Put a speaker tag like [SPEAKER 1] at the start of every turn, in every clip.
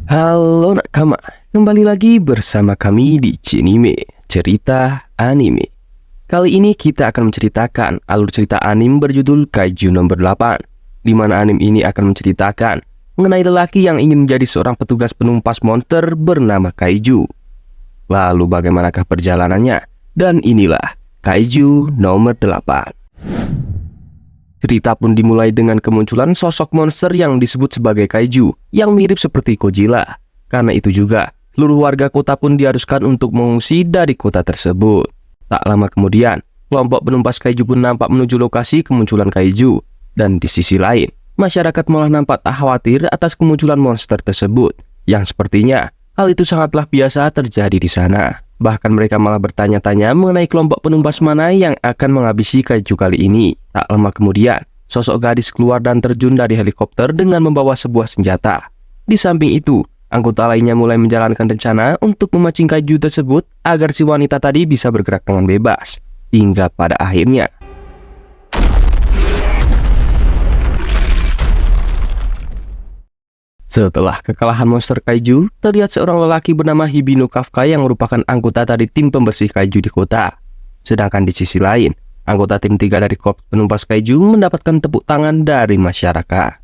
[SPEAKER 1] Halo nakama, kembali lagi bersama kami di Cinime, cerita anime. Kali ini kita akan menceritakan alur cerita anime berjudul Kaiju nomor 8, di mana anime ini akan menceritakan mengenai lelaki yang ingin menjadi seorang petugas penumpas monster bernama Kaiju. Lalu bagaimanakah perjalanannya? Dan inilah Kaiju nomor 8. Cerita pun dimulai dengan kemunculan sosok monster yang disebut sebagai Kaiju yang mirip seperti Godzilla. Karena itu juga, seluruh warga kota pun diharuskan untuk mengungsi dari kota tersebut. Tak lama kemudian, kelompok penumpas Kaiju pun nampak menuju lokasi kemunculan Kaiju. Dan di sisi lain, masyarakat malah nampak tak khawatir atas kemunculan monster tersebut, yang sepertinya hal itu sangatlah biasa terjadi di sana. Bahkan mereka malah bertanya-tanya mengenai kelompok penumpas mana yang akan menghabisi Kaiju kali ini. Tak lama kemudian, sosok gadis keluar dan terjun dari helikopter dengan membawa sebuah senjata. Di samping itu, anggota lainnya mulai menjalankan rencana untuk memancing Kaiju tersebut agar si wanita tadi bisa bergerak dengan bebas. Hingga pada akhirnya, setelah kekalahan monster Kaiju, terlihat seorang lelaki bernama Hibino Kafka yang merupakan anggota dari tim pembersih Kaiju di kota. Sedangkan di sisi lain, anggota tim 3 dari Korps Penumpas Kaiju mendapatkan tepuk tangan dari masyarakat.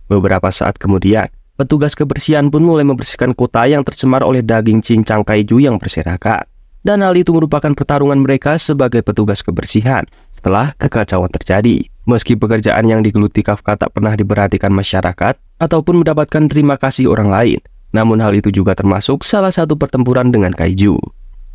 [SPEAKER 1] Beberapa saat kemudian, petugas kebersihan pun mulai membersihkan kota yang tercemar oleh daging cincang Kaiju yang berserakan. Dan hal itu merupakan pertarungan mereka sebagai petugas kebersihan setelah kekacauan terjadi. Meski pekerjaan yang digeluti Kafka tak pernah diperhatikan masyarakat ataupun mendapatkan terima kasih orang lain, namun hal itu juga termasuk salah satu pertempuran dengan Kaiju.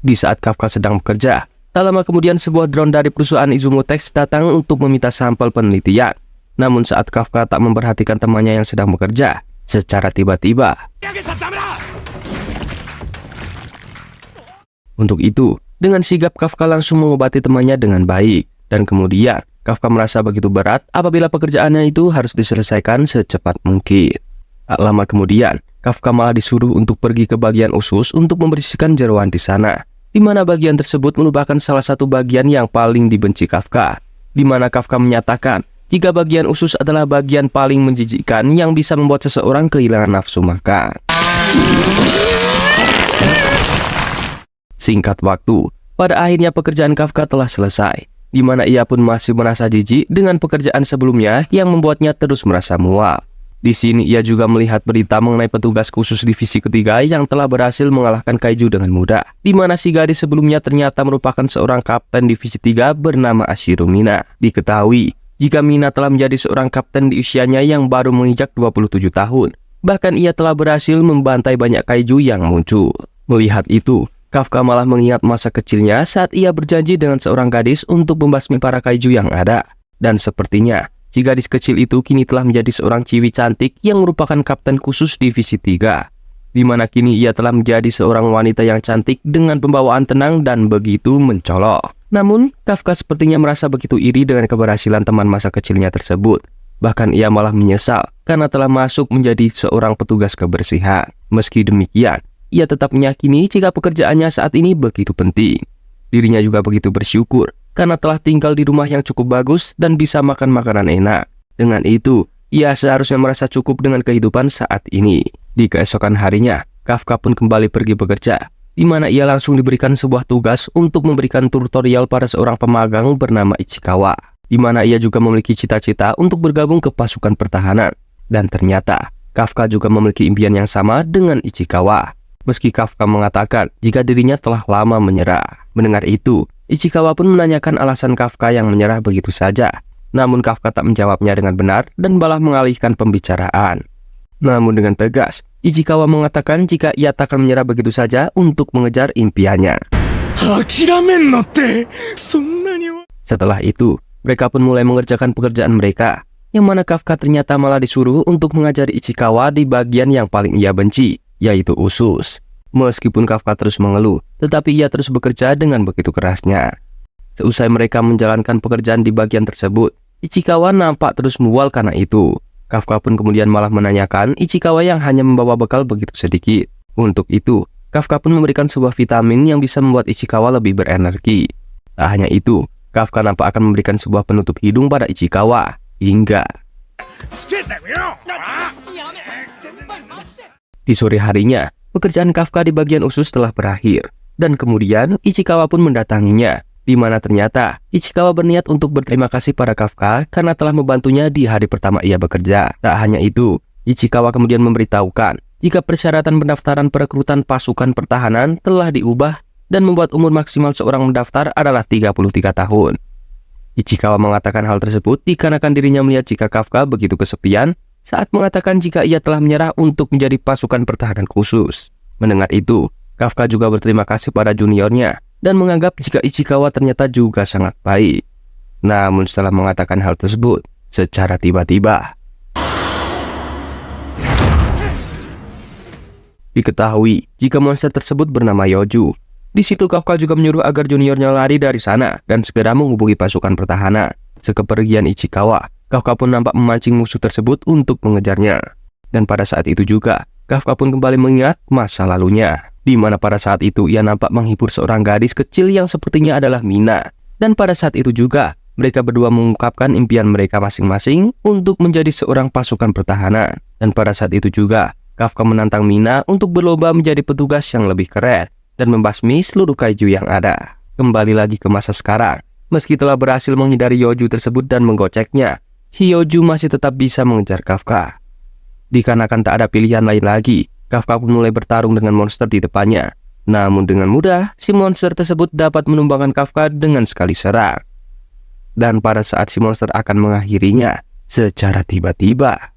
[SPEAKER 1] Di saat Kafka sedang bekerja, tak lama kemudian sebuah drone dari perusahaan Izumotex datang untuk meminta sampel penelitian. Namun saat Kafka tak memperhatikan temannya yang sedang bekerja, secara tiba-tiba, untuk itu, dengan sigap Kafka langsung mengobati temannya dengan baik. Dan kemudian, Kafka merasa begitu berat apabila pekerjaannya itu harus diselesaikan secepat mungkin. Tak lama kemudian, Kafka malah disuruh untuk pergi ke bagian usus untuk membersihkan jeroan di sana, di mana bagian tersebut merupakan salah satu bagian yang paling dibenci Kafka, di mana Kafka menyatakan jika bagian usus adalah bagian paling menjijikkan yang bisa membuat seseorang kehilangan nafsu makan. Singkat waktu, pada akhirnya pekerjaan Kafka telah selesai, di mana ia pun masih merasa jijik dengan pekerjaan sebelumnya yang membuatnya terus merasa muak. Di sini ia juga melihat berita mengenai petugas khusus divisi ketiga yang telah berhasil mengalahkan Kaiju dengan mudah, di mana si gadis sebelumnya ternyata merupakan seorang kapten divisi 3 bernama Ashiro Mina. Diketahui jika Mina telah menjadi seorang kapten di usianya yang baru menginjak 27 tahun. Bahkan ia telah berhasil membantai banyak Kaiju yang muncul. Melihat itu, Kafka malah mengingat masa kecilnya saat ia berjanji dengan seorang gadis untuk membasmi para Kaiju yang ada. Dan sepertinya, si gadis kecil itu kini telah menjadi seorang ciwi cantik yang merupakan kapten khusus divisi 3. Di mana kini ia telah menjadi seorang wanita yang cantik dengan pembawaan tenang dan begitu mencolok. Namun, Kafka sepertinya merasa begitu iri dengan keberhasilan teman masa kecilnya tersebut. Bahkan ia malah menyesal karena telah masuk menjadi seorang petugas kebersihan. Meski demikian, ia tetap meyakini jika pekerjaannya saat ini begitu penting. Dirinya juga begitu bersyukur karena telah tinggal di rumah yang cukup bagus dan bisa makan makanan enak. Dengan itu, ia seharusnya merasa cukup dengan kehidupan saat ini. Di keesokan harinya, Kafka pun kembali pergi bekerja, di mana ia langsung diberikan sebuah tugas untuk memberikan tutorial pada seorang pemagang bernama Ichikawa, di mana ia juga memiliki cita-cita untuk bergabung ke pasukan pertahanan. Dan ternyata, Kafka juga memiliki impian yang sama dengan Ichikawa. Meski Kafka mengatakan jika dirinya telah lama menyerah. Mendengar itu, Ichikawa pun menanyakan alasan Kafka yang menyerah begitu saja. Namun Kafka tak menjawabnya dengan benar dan malah mengalihkan pembicaraan. Namun dengan tegas, Ichikawa mengatakan jika ia tak akan menyerah begitu saja untuk mengejar impiannya. Setelah itu, mereka pun mulai mengerjakan pekerjaan mereka, yang mana Kafka ternyata malah disuruh untuk mengajari Ichikawa di bagian yang paling ia benci, yaitu usus. Meskipun Kafka terus mengeluh, tetapi ia terus bekerja dengan begitu kerasnya. Seusai mereka menjalankan pekerjaan di bagian tersebut, Ichikawa nampak terus mual karena itu. Kafka pun kemudian malah menanyakan Ichikawa yang hanya membawa bekal begitu sedikit. Untuk itu, Kafka pun memberikan sebuah vitamin yang bisa membuat Ichikawa lebih berenergi. Tak hanya itu, Kafka nampak akan memberikan sebuah penutup hidung pada Ichikawa. Hingga Di sore harinya, pekerjaan Kafka di bagian usus telah berakhir, dan kemudian Ichikawa pun mendatanginya, di mana ternyata Ichikawa berniat untuk berterima kasih pada Kafka karena telah membantunya di hari pertama ia bekerja. Tak hanya itu, Ichikawa kemudian memberitahukan jika persyaratan pendaftaran perekrutan pasukan pertahanan telah diubah dan membuat umur maksimal seorang mendaftar adalah 33 tahun. Ichikawa mengatakan hal tersebut dikarenakan dirinya melihat jika Kafka begitu kesepian saat mengatakan jika ia telah menyerah untuk menjadi pasukan pertahanan khusus. Mendengar itu, Kafka juga berterima kasih pada juniornya dan menganggap jika Ichikawa ternyata juga sangat baik. Namun setelah mengatakan hal tersebut, secara tiba-tiba diketahui jika monster tersebut bernama Yoju. Di situ Kafka juga menyuruh agar juniornya lari dari sana dan segera menghubungi pasukan pertahanan. Sekepergian Ichikawa, Kafka pun nampak memancing musuh tersebut untuk mengejarnya. Dan pada saat itu juga, Kafka pun kembali mengingat masa lalunya, di mana pada saat itu ia nampak menghibur seorang gadis kecil yang sepertinya adalah Mina. Dan pada saat itu juga, mereka berdua mengungkapkan impian mereka masing-masing untuk menjadi seorang pasukan pertahanan. Dan pada saat itu juga, Kafka menantang Mina untuk berlomba menjadi petugas yang lebih keren dan membasmi seluruh kaiju yang ada. Kembali lagi ke masa sekarang, meski telah berhasil menghindari Yoju tersebut dan menggoceknya, si Yoju masih tetap bisa mengejar Kafka. Dikarenakan tak ada pilihan lain lagi, Kafka pun mulai bertarung dengan monster di depannya. Namun dengan mudah, si monster tersebut dapat menumbangkan Kafka dengan sekali serang. Dan pada saat si monster akan mengakhirinya, secara tiba-tiba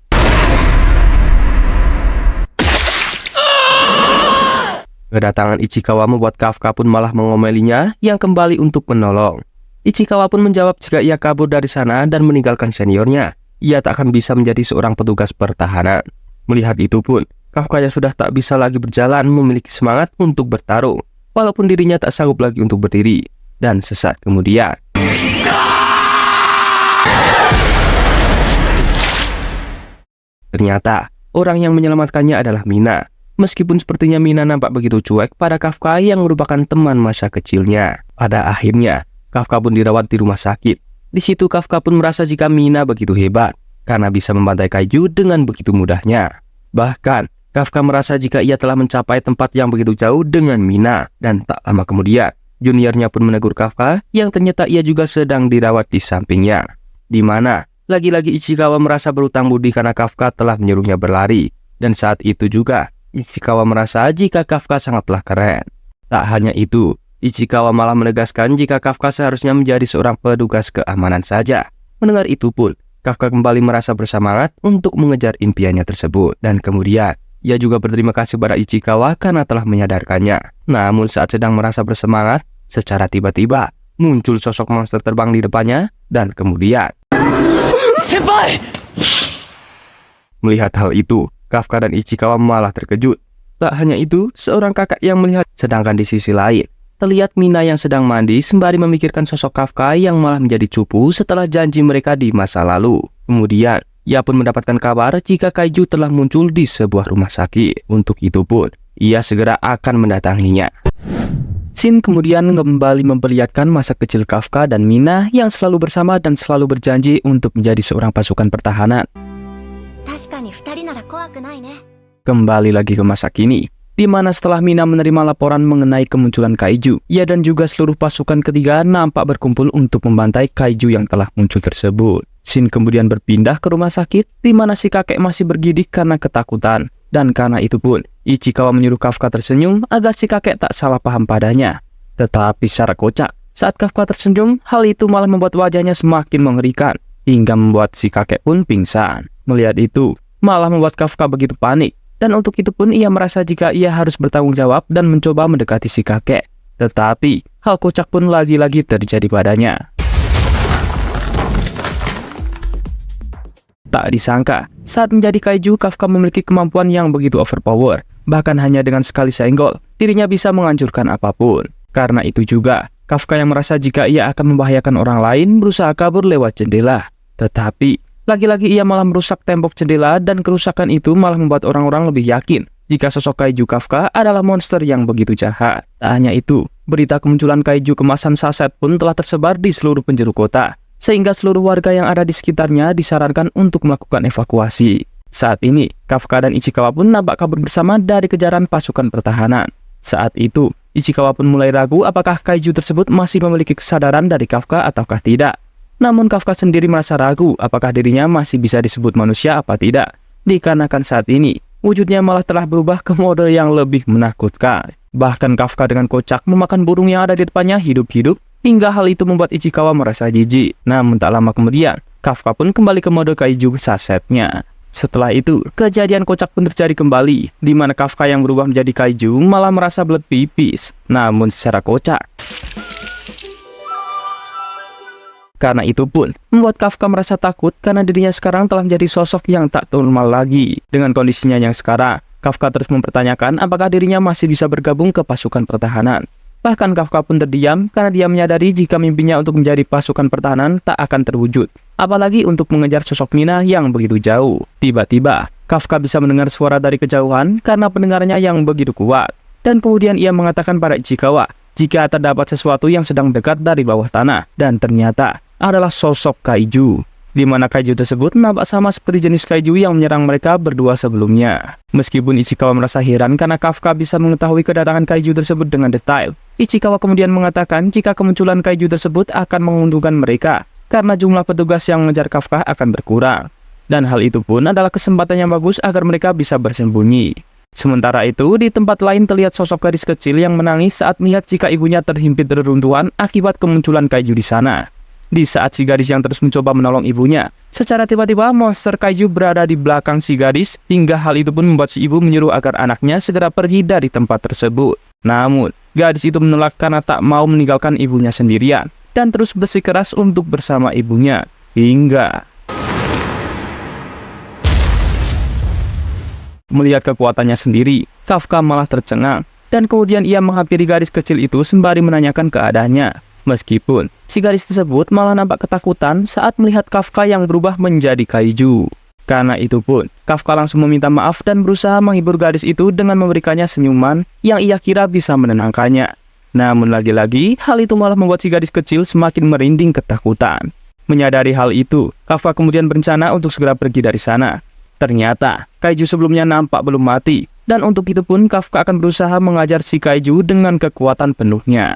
[SPEAKER 1] kedatangan Ichikawa membuat Kafka pun malah mengomelinya yang kembali untuk menolong. Ichikawa pun menjawab jika ia kabur dari sana dan meninggalkan seniornya, ia tak akan bisa menjadi seorang petugas pertahanan. Melihat itu pun, Kafka yang sudah tak bisa lagi berjalan memiliki semangat untuk bertarung, walaupun dirinya tak sanggup lagi untuk berdiri. Dan sesaat kemudian, ternyata orang yang menyelamatkannya adalah Mina. Meskipun sepertinya Mina nampak begitu cuek pada Kafka yang merupakan teman masa kecilnya. Pada akhirnya, Kafka pun dirawat di rumah sakit. Di situ Kafka pun merasa jika Mina begitu hebat karena bisa membantai kaiju dengan begitu mudahnya. Bahkan, Kafka merasa jika ia telah mencapai tempat yang begitu jauh dengan Mina. Dan tak lama kemudian, juniornya pun menegur Kafka yang ternyata ia juga sedang dirawat di sampingnya. Di mana, lagi-lagi Ichikawa merasa berutang budi karena Kafka telah menyuruhnya berlari. Dan saat itu juga, Ichikawa merasa jika Kafka sangatlah keren. Tak hanya itu, Ichikawa malah menegaskan jika Kafka seharusnya menjadi seorang petugas keamanan saja. Mendengar itu pun, Kafka kembali merasa bersemangat untuk mengejar impiannya tersebut. Dan kemudian, ia juga berterima kasih pada Ichikawa karena telah menyadarkannya. Namun saat sedang merasa bersemangat, secara tiba-tiba muncul sosok monster terbang di depannya. Dan kemudian, Senpai! Melihat hal itu, Kafka dan Ichikawa malah terkejut. Tak hanya itu, seorang kakak yang melihat, sedangkan di sisi lain, terlihat Mina yang sedang mandi sembari memikirkan sosok Kafka yang malah menjadi cupu setelah janji mereka di masa lalu. Kemudian, ia pun mendapatkan kabar jika kaiju telah muncul di sebuah rumah sakit. Untuk itu pun, ia segera akan mendatanginya. Scene kemudian kembali memperlihatkan masa kecil Kafka dan Mina yang selalu bersama dan selalu berjanji untuk menjadi seorang pasukan pertahanan. Kembali lagi ke masa kini, di mana setelah Mina menerima laporan mengenai kemunculan kaiju, ia dan juga seluruh pasukan ketiga nampak berkumpul untuk membantai kaiju yang telah muncul tersebut. Shin kemudian berpindah ke rumah sakit, di mana si kakek masih bergidik karena ketakutan. Dan karena itu pun, Ichikawa menyuruh Kafka tersenyum agar si kakek tak salah paham padanya. Tetapi secara kocak, saat Kafka tersenyum, hal itu malah membuat wajahnya semakin mengerikan, hingga membuat si kakek pun pingsan. Melihat itu, malah membuat Kafka begitu panik. Dan untuk itu pun ia merasa jika ia harus bertanggung jawab dan mencoba mendekati si kakek. Tetapi, hal kocak pun lagi-lagi terjadi padanya. Tak disangka, saat menjadi kaiju, Kafka memiliki kemampuan yang begitu overpower. Bahkan hanya dengan sekali senggol, dirinya bisa menghancurkan apapun. Karena itu juga, Kafka yang merasa jika ia akan membahayakan orang lain berusaha kabur lewat jendela. Tetapi, lagi-lagi ia malah merusak tembok jendela dan kerusakan itu malah membuat orang-orang lebih yakin jika sosok kaiju Kafka adalah monster yang begitu jahat. Tak hanya itu, berita kemunculan kaiju kemasan saset pun telah tersebar di seluruh penjuru kota. sehingga seluruh warga yang ada di sekitarnya disarankan untuk melakukan evakuasi. Saat ini, Kafka dan Ichikawa pun nampak kabur bersama dari kejaran pasukan pertahanan. Saat itu, Ichikawa pun mulai ragu apakah kaiju tersebut masih memiliki kesadaran dari Kafka ataukah tidak. Namun Kafka sendiri merasa ragu apakah dirinya masih bisa disebut manusia apa tidak, dikarenakan saat ini wujudnya malah telah berubah ke mode yang lebih menakutkan. Bahkan Kafka dengan kocak memakan burung yang ada di depannya hidup-hidup, hingga hal itu membuat Ichikawa merasa jijik. Namun tak lama kemudian, Kafka pun kembali ke mode kaiju sasetnya. Setelah itu, kejadian kocak pun terjadi kembali, di mana Kafka yang berubah menjadi kaiju malah merasa belet pipis, namun secara kocak. Karena itu pun, membuat Kafka merasa takut karena dirinya sekarang telah menjadi sosok yang tak normal lagi. Dengan kondisinya yang sekarang, Kafka terus mempertanyakan apakah dirinya masih bisa bergabung ke pasukan pertahanan. Bahkan Kafka pun terdiam karena dia menyadari jika mimpinya untuk menjadi pasukan pertahanan tak akan terwujud. Apalagi untuk mengejar sosok Mina yang begitu jauh. Tiba-tiba, Kafka bisa mendengar suara dari kejauhan karena pendengarannya yang begitu kuat. Dan kemudian ia mengatakan pada Ichikawa jika terdapat sesuatu yang sedang dekat dari bawah tanah. Dan ternyata adalah sosok kaiju, di mana kaiju tersebut nampak sama seperti jenis kaiju yang menyerang mereka berdua sebelumnya. Meskipun Ichikawa merasa heran karena Kafka bisa mengetahui kedatangan kaiju tersebut dengan detail, Ichikawa kemudian mengatakan jika kemunculan kaiju tersebut akan menguntungkan mereka, karena jumlah petugas yang mengejar Kafka akan berkurang. Dan hal itu pun adalah kesempatan yang bagus agar mereka bisa bersembunyi. Sementara itu, di tempat lain terlihat sosok gadis kecil yang menangis saat melihat jika ibunya terhimpit reruntuhan akibat kemunculan kaiju di sana. Di saat si gadis yang terus mencoba menolong ibunya, secara tiba-tiba monster kaiju berada di belakang si gadis, hingga hal itu pun membuat si ibu menyuruh agar anaknya segera pergi dari tempat tersebut. Namun, gadis itu menolak karena tak mau meninggalkan ibunya sendirian, dan terus bersikeras untuk bersama ibunya, hingga melihat kekuatannya sendiri, Kafka malah tercengang, dan kemudian ia menghampiri gadis kecil itu sembari menanyakan keadaannya. Meskipun si gadis tersebut malah nampak ketakutan saat melihat Kafka yang berubah menjadi kaiju. Karena itu pun, Kafka langsung meminta maaf dan berusaha menghibur gadis itu dengan memberikannya senyuman yang ia kira bisa menenangkannya. Namun lagi-lagi, hal itu malah membuat si gadis kecil semakin merinding ketakutan. Menyadari hal itu, Kafka kemudian berencana untuk segera pergi dari sana. Ternyata, kaiju sebelumnya nampak belum mati, dan untuk itu pun Kafka akan berusaha mengajar si kaiju dengan kekuatan penuhnya.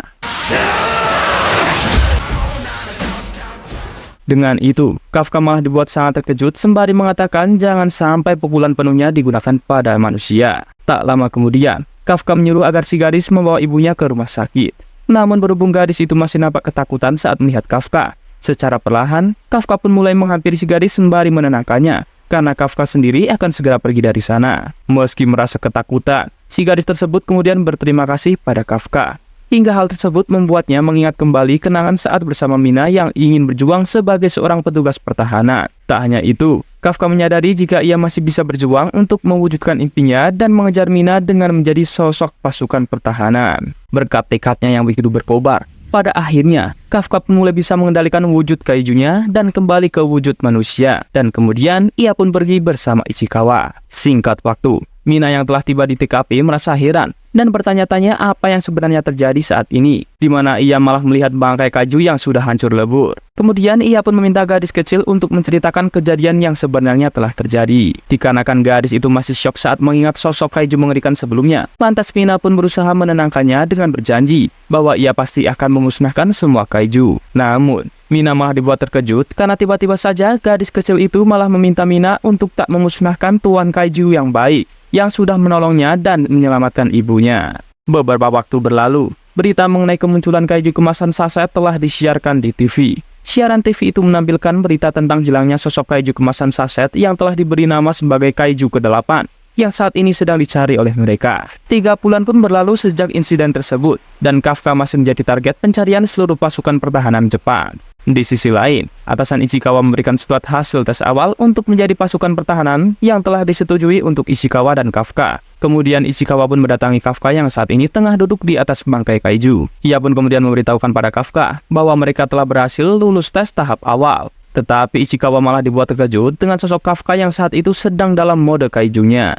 [SPEAKER 1] Dengan itu, Kafka malah dibuat sangat terkejut sembari mengatakan jangan sampai pukulan penuhnya digunakan pada manusia. Tak lama kemudian, Kafka menyuruh agar si gadis membawa ibunya ke rumah sakit. Namun berhubung gadis itu masih nampak ketakutan saat melihat Kafka, secara perlahan, Kafka pun mulai menghampiri si gadis sembari menenangkannya, karena Kafka sendiri akan segera pergi dari sana. Meski merasa ketakutan, si gadis tersebut kemudian berterima kasih pada Kafka. Hingga hal tersebut membuatnya mengingat kembali kenangan saat bersama Mina yang ingin berjuang sebagai seorang petugas pertahanan. Tak hanya itu, Kafka menyadari jika ia masih bisa berjuang untuk mewujudkan impiannya dan mengejar Mina dengan menjadi sosok pasukan pertahanan. Berkat tekadnya yang begitu berkobar, pada akhirnya Kafka pun mulai bisa mengendalikan wujud kaijunya dan kembali ke wujud manusia. Dan kemudian ia pun pergi bersama Ichikawa. Singkat waktu, Mina yang telah tiba di TKP merasa heran dan bertanya-tanya apa yang sebenarnya terjadi saat ini, di mana ia malah melihat bangkai kaiju yang sudah hancur lebur. Kemudian ia pun meminta gadis kecil untuk menceritakan kejadian yang sebenarnya telah terjadi. Dikarenakan gadis itu masih syok saat mengingat sosok kaiju mengerikan sebelumnya, lantas Mina pun berusaha menenangkannya dengan berjanji bahwa ia pasti akan memusnahkan semua kaiju. Namun, Mina malah dibuat terkejut karena tiba-tiba saja gadis kecil itu malah meminta Mina untuk tak memusnahkan tuan kaiju yang baik, yang sudah menolongnya dan menyelamatkan ibunya. Beberapa waktu berlalu, berita mengenai kemunculan kaiju kemasan saset telah disiarkan di TV. Siaran TV itu menampilkan berita tentang hilangnya sosok kaiju kemasan saset yang telah diberi nama sebagai kaiju ke-8, yang saat ini sedang dicari oleh mereka. 3 bulan pun berlalu sejak insiden tersebut, dan Kafka masih menjadi target pencarian seluruh pasukan pertahanan Jepang. Di sisi lain, atasan Ichikawa memberikan surat hasil tes awal untuk menjadi pasukan pertahanan yang telah disetujui untuk Ichikawa dan Kafka. Kemudian Ichikawa pun mendatangi Kafka yang saat ini tengah duduk di atas bangkai kaiju. Ia pun kemudian memberitahukan pada Kafka bahwa mereka telah berhasil lulus tes tahap awal. Tetapi Ichikawa malah dibuat terkejut dengan sosok Kafka yang saat itu sedang dalam mode kaijunya.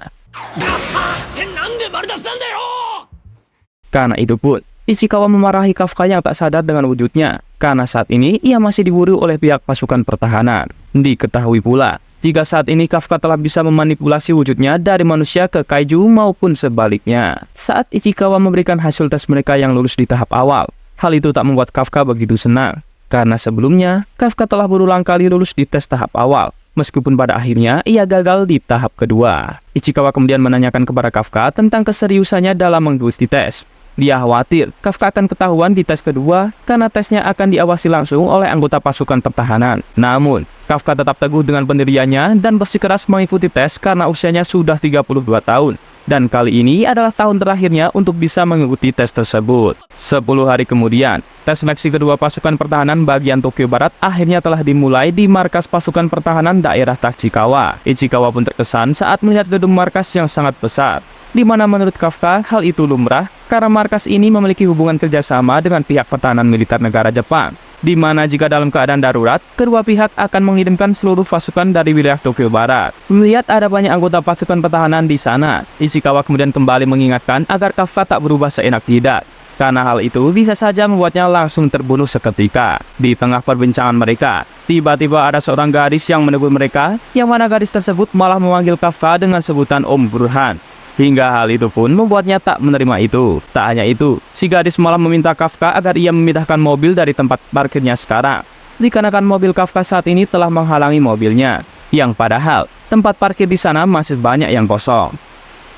[SPEAKER 1] Karena itu pun,
[SPEAKER 2] Ichikawa memarahi Kafka yang tak sadar dengan wujudnya, karena saat ini ia masih diburu oleh pihak pasukan pertahanan. Diketahui pula, jika saat ini Kafka telah bisa memanipulasi wujudnya dari manusia ke kaiju maupun sebaliknya. Saat Ichikawa memberikan hasil tes mereka yang lulus di tahap awal, hal itu tak membuat Kafka begitu senang, karena sebelumnya Kafka telah berulang kali lulus di tes tahap awal, meskipun pada akhirnya ia gagal di tahap kedua. Ichikawa kemudian menanyakan kepada Kafka tentang keseriusannya dalam mengikuti tes. Dia khawatir Kafka akan ketahuan di tes kedua karena tesnya akan diawasi langsung oleh anggota pasukan pertahanan. Namun, Kafka tetap teguh dengan pendiriannya dan bersikeras mengikuti tes karena usianya sudah 32 tahun. Dan kali ini adalah tahun terakhirnya untuk bisa mengikuti tes tersebut. 10 hari kemudian, tes seleksi kedua pasukan pertahanan bagian Tokyo Barat akhirnya telah dimulai di markas pasukan pertahanan daerah Tachikawa. Ichikawa pun terkesan saat melihat gedung markas yang sangat besar, di mana menurut Kafka hal itu lumrah karena markas ini memiliki hubungan kerjasama dengan pihak pertahanan militer negara Jepang, di mana jika dalam keadaan darurat, kedua pihak akan mengirimkan seluruh pasukan dari wilayah Tokyo Barat. Melihat ada banyak anggota pasukan pertahanan di sana, Ichikawa kemudian kembali mengingatkan agar Kafka tak berubah seenak jidat, karena hal itu bisa saja membuatnya langsung terbunuh seketika. Di tengah perbincangan mereka, tiba-tiba ada seorang gadis yang menegur mereka, yang mana gadis tersebut malah memanggil Kafka dengan sebutan Om Burhan. Hingga hal itu pun membuatnya tak menerima itu. Tak hanya itu, si gadis malah meminta Kafka agar ia memindahkan mobil dari tempat parkirnya sekarang, dikarenakan mobil Kafka saat ini telah menghalangi mobilnya, yang padahal tempat parkir di sana masih banyak yang kosong.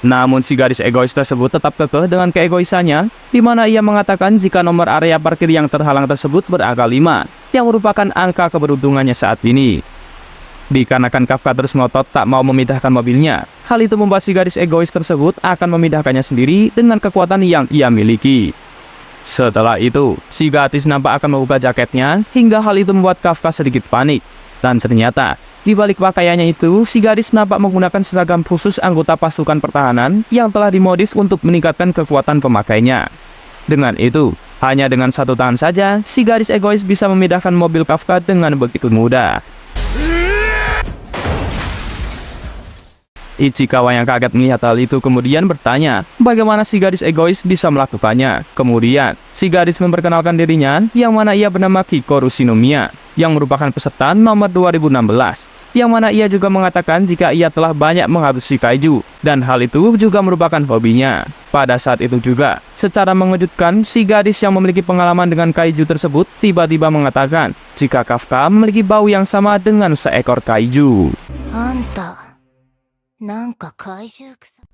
[SPEAKER 2] Namun si gadis egois tersebut tetap kekeh dengan keegoisannya, di mana ia mengatakan jika nomor area parkir yang terhalang tersebut berangka 5, yang merupakan angka keberuntungannya saat ini. Dikarenakan Kafka terus ngotot tak mau memindahkan mobilnya, hal itu membuat si gadis egois tersebut akan memindahkannya sendiri dengan kekuatan yang ia miliki. Setelah itu, si gadis nampak akan membuka jaketnya, hingga hal itu membuat Kafka sedikit panik. Dan ternyata, di balik pakaiannya itu, si gadis nampak menggunakan seragam khusus anggota pasukan pertahanan yang telah dimodis untuk meningkatkan kekuatan pemakainya. Dengan itu, hanya dengan satu tangan saja, si gadis egois bisa memindahkan mobil Kafka dengan begitu mudah. Ichikawa yang kaget melihat hal itu kemudian bertanya, bagaimana si gadis egois bisa melakukannya. Kemudian, si gadis memperkenalkan dirinya, yang mana ia bernama Kikoru Shinomiya, yang merupakan peserta nomor 2016, yang mana ia juga mengatakan jika ia telah banyak menghabisi kaiju, dan hal itu juga merupakan hobinya. Pada saat itu juga, secara mengejutkan, si gadis yang memiliki pengalaman dengan kaiju tersebut tiba-tiba mengatakan jika Kafka memiliki bau yang sama dengan seekor kaiju.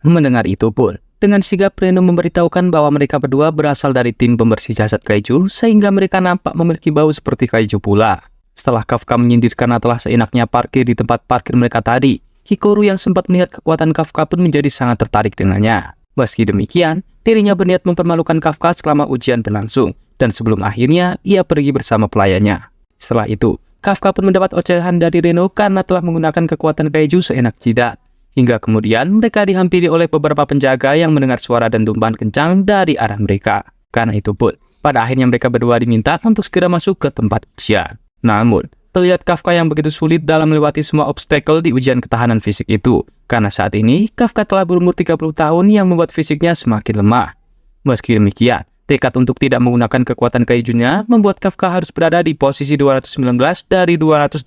[SPEAKER 2] Mendengar itu pun, dengan sigap Reno memberitahukan bahwa mereka berdua berasal dari tim pembersih jasad kaiju, sehingga mereka nampak memiliki bau seperti kaiju pula. Setelah Kafka menyindir karena telah seenaknya parkir di tempat parkir mereka tadi, Kikoru yang sempat melihat kekuatan Kafka pun menjadi sangat tertarik dengannya. Meski demikian, dirinya berniat mempermalukan Kafka selama ujian berlangsung, dan sebelum akhirnya ia pergi bersama pelayannya. Setelah itu, Kafka pun mendapat ocehan dari Reno karena telah menggunakan kekuatan kaiju seenak jidat. Hingga kemudian mereka dihampiri oleh beberapa penjaga yang mendengar suara dan tumpahan kencang dari arah mereka. Karena itu pun, pada akhirnya mereka berdua diminta untuk segera masuk ke tempat ujian. Namun, terlihat Kafka yang begitu sulit dalam melewati semua obstacle di ujian ketahanan fisik itu. Karena saat ini, Kafka telah berumur 30 tahun yang membuat fisiknya semakin lemah. Meski demikian, tekad untuk tidak menggunakan kekuatan kaijunya membuat Kafka harus berada di posisi 219 dari 225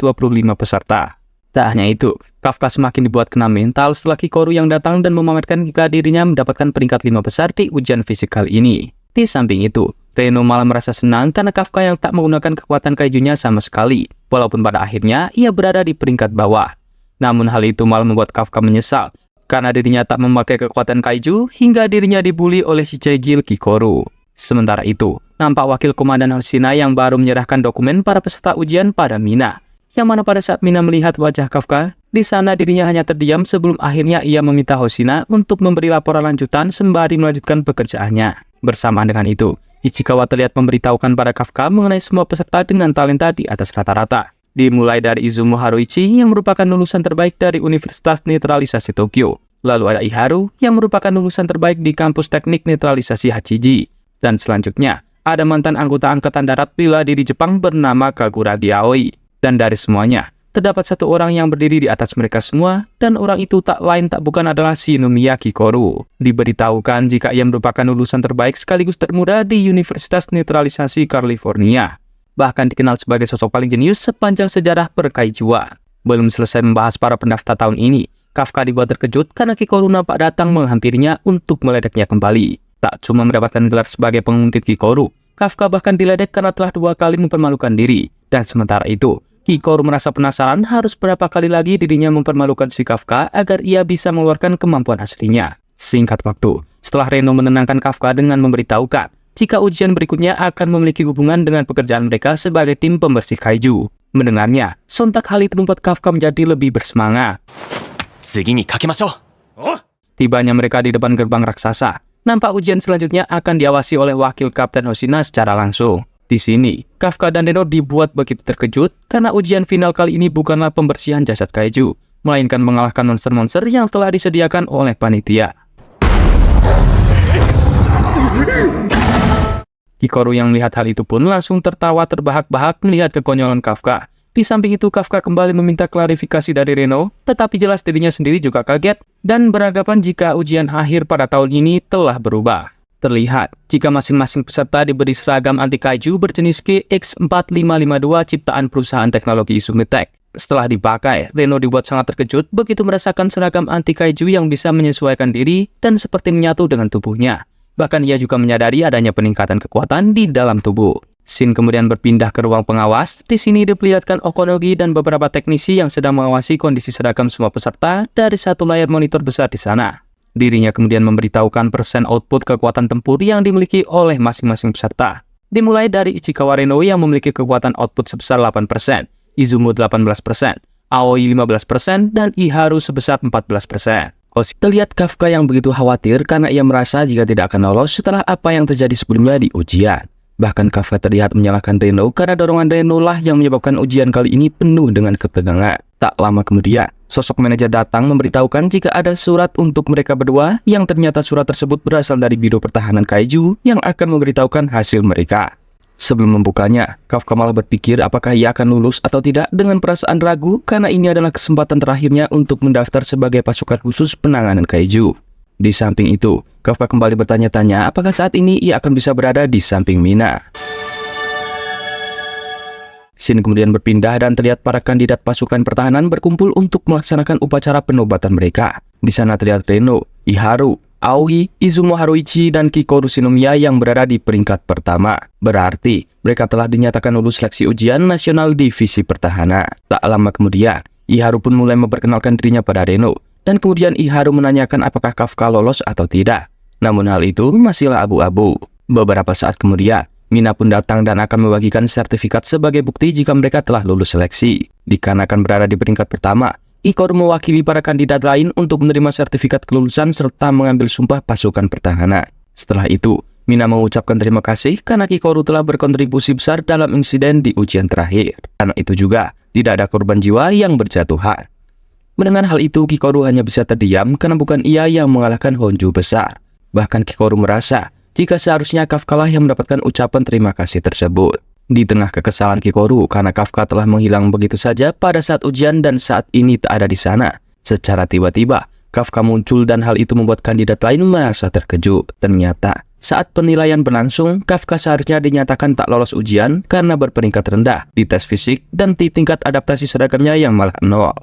[SPEAKER 2] peserta. Tak hanya itu, Kafka semakin dibuat kena mental setelah Kikoru yang datang dan memamerkan jika dirinya mendapatkan peringkat 5 besar di ujian fisik kali ini. Di samping itu, Reno malah merasa senang karena Kafka yang tak menggunakan kekuatan kaijunya sama sekali, walaupun pada akhirnya ia berada di peringkat bawah. Namun hal itu malah membuat Kafka menyesal, karena dirinya tak memakai kekuatan kaiju hingga dirinya dibully oleh si cegil Kikoru. Sementara itu, nampak wakil komandan Hoshina yang baru menyerahkan dokumen para peserta ujian pada Mina. Yang mana pada saat Mina melihat wajah Kafka, di sana dirinya hanya terdiam sebelum akhirnya ia meminta Hoshina untuk memberi laporan lanjutan sembari melanjutkan pekerjaannya. Bersamaan dengan itu, Ichikawa terlihat memberitahukan pada Kafka mengenai semua peserta dengan talenta di atas rata-rata. Dimulai dari Izumo Haruichi yang merupakan lulusan terbaik dari Universitas Netralisasi Tokyo. Lalu ada Iharu yang merupakan lulusan terbaik di kampus teknik netralisasi Hachiji. Dan selanjutnya, ada mantan anggota Angkatan Darat bela diri Jepang bernama Kagura Aoi. Dan dari semuanya, terdapat satu orang yang berdiri di atas mereka semua, dan orang itu tak lain tak bukan adalah Shinomiya Kikoru. Diberitahukan jika ia merupakan lulusan terbaik sekaligus termuda di Universitas Naturalisasi California. Bahkan dikenal sebagai sosok paling jenius sepanjang sejarah perkaijuan. Belum selesai membahas para pendaftar tahun ini, Kafka dibuat terkejut karena Kikoru nampak datang menghampirinya untuk meledeknya kembali. Tak cuma mendapatkan gelar sebagai penguntit Kikoru, Kafka bahkan diledek karena telah 2 kali mempermalukan diri. Dan sementara itu, Kikoru merasa penasaran harus berapa kali lagi dirinya mempermalukan si Kafka agar ia bisa mengeluarkan kemampuan aslinya. Singkat waktu, setelah Reno menenangkan Kafka dengan memberitahukan jika ujian berikutnya akan memiliki hubungan dengan pekerjaan mereka sebagai tim pembersih kaiju. Mendengarnya, sontak hal itu membuat Kafka menjadi lebih bersemangat. Tibanya mereka di depan gerbang raksasa, nampak ujian selanjutnya akan diawasi oleh wakil Kapten Hoshina secara langsung. Di sini, Kafka dan Reno dibuat begitu terkejut karena ujian final kali ini bukanlah pembersihan jasad kaiju, melainkan mengalahkan monster-monster yang telah disediakan oleh panitia. Kikoru yang melihat hal itu pun langsung tertawa terbahak-bahak melihat kekonyolan Kafka. Di samping itu, Kafka kembali meminta klarifikasi dari Reno, tetapi jelas dirinya sendiri juga kaget dan beranggapan jika ujian akhir pada tahun ini telah berubah. Terlihat jika masing-masing peserta diberi seragam anti kaiju berjenis GX4552 ciptaan perusahaan teknologi Izumitek. Setelah dipakai, Reno dibuat sangat terkejut begitu merasakan seragam anti kaiju yang bisa menyesuaikan diri dan seperti menyatu dengan tubuhnya. Bahkan ia juga menyadari adanya peningkatan kekuatan di dalam tubuh. Shin kemudian berpindah ke ruang pengawas. Di sini diperlihatkan Okonogi dan beberapa teknisi yang sedang mengawasi kondisi seragam semua peserta dari satu layar monitor besar di sana. Dirinya kemudian memberitahukan persen output kekuatan tempur yang dimiliki oleh masing-masing peserta. Dimulai dari Ichikawa Reno yang memiliki kekuatan output sebesar 8%, Izumo 18%, Aoi 15%, dan Iharu sebesar 14%. Terlihat Kafka yang begitu khawatir karena ia merasa jika tidak akan lolos setelah apa yang terjadi sebelumnya di ujian. Bahkan Kafka terlihat menyalahkan Reno karena dorongan Reno lah yang menyebabkan ujian kali ini penuh dengan ketegangan. Tak lama kemudian, sosok manajer datang memberitahukan jika ada surat untuk mereka berdua yang ternyata surat tersebut berasal dari Biro Pertahanan Kaiju yang akan memberitahukan hasil mereka. Sebelum membukanya, Kafka malah berpikir apakah ia akan lulus atau tidak dengan perasaan ragu karena ini adalah kesempatan terakhirnya untuk mendaftar sebagai pasukan khusus penanganan Kaiju. Di samping itu, Kafka kembali bertanya-tanya apakah saat ini ia akan bisa berada di samping Mina. Shin kemudian berpindah dan terlihat para kandidat pasukan pertahanan berkumpul untuk melaksanakan upacara penobatan mereka. Di sana terlihat Reno, Iharu, Aoi, Izumo Haruichi, dan Kikoru Shinomiya yang berada di peringkat pertama. Berarti, mereka telah dinyatakan lulus seleksi ujian nasional divisi pertahanan. Tak lama kemudian, Iharu pun mulai memperkenalkan dirinya pada Reno. Dan kemudian Iharu menanyakan apakah Kafka lolos atau tidak. Namun hal itu masihlah abu-abu. Beberapa saat kemudian, Mina pun datang dan akan membagikan sertifikat sebagai bukti jika mereka telah lulus seleksi. Dikarenakan berada di peringkat pertama, Kikoru mewakili para kandidat lain untuk menerima sertifikat kelulusan serta mengambil sumpah pasukan pertahanan. Setelah itu, Mina mengucapkan terima kasih karena Kikoru telah berkontribusi besar dalam insiden di ujian terakhir. Karena itu juga, tidak ada korban jiwa yang berjatuhan. Mendengar hal itu, Kikoru hanya bisa terdiam karena bukan ia yang mengalahkan Honju besar. Bahkan Kikoru merasa jika seharusnya Kafka lah yang mendapatkan ucapan terima kasih tersebut. Di tengah kekesalan Kikoru karena Kafka telah menghilang begitu saja pada saat ujian dan saat ini tak ada di sana. Secara tiba-tiba, Kafka muncul dan hal itu membuat kandidat lain merasa terkejut. Ternyata, saat penilaian berlangsung, Kafka seharusnya dinyatakan tak lolos ujian karena berperingkat rendah di tes fisik dan di tingkat adaptasi seragamnya yang malah 0.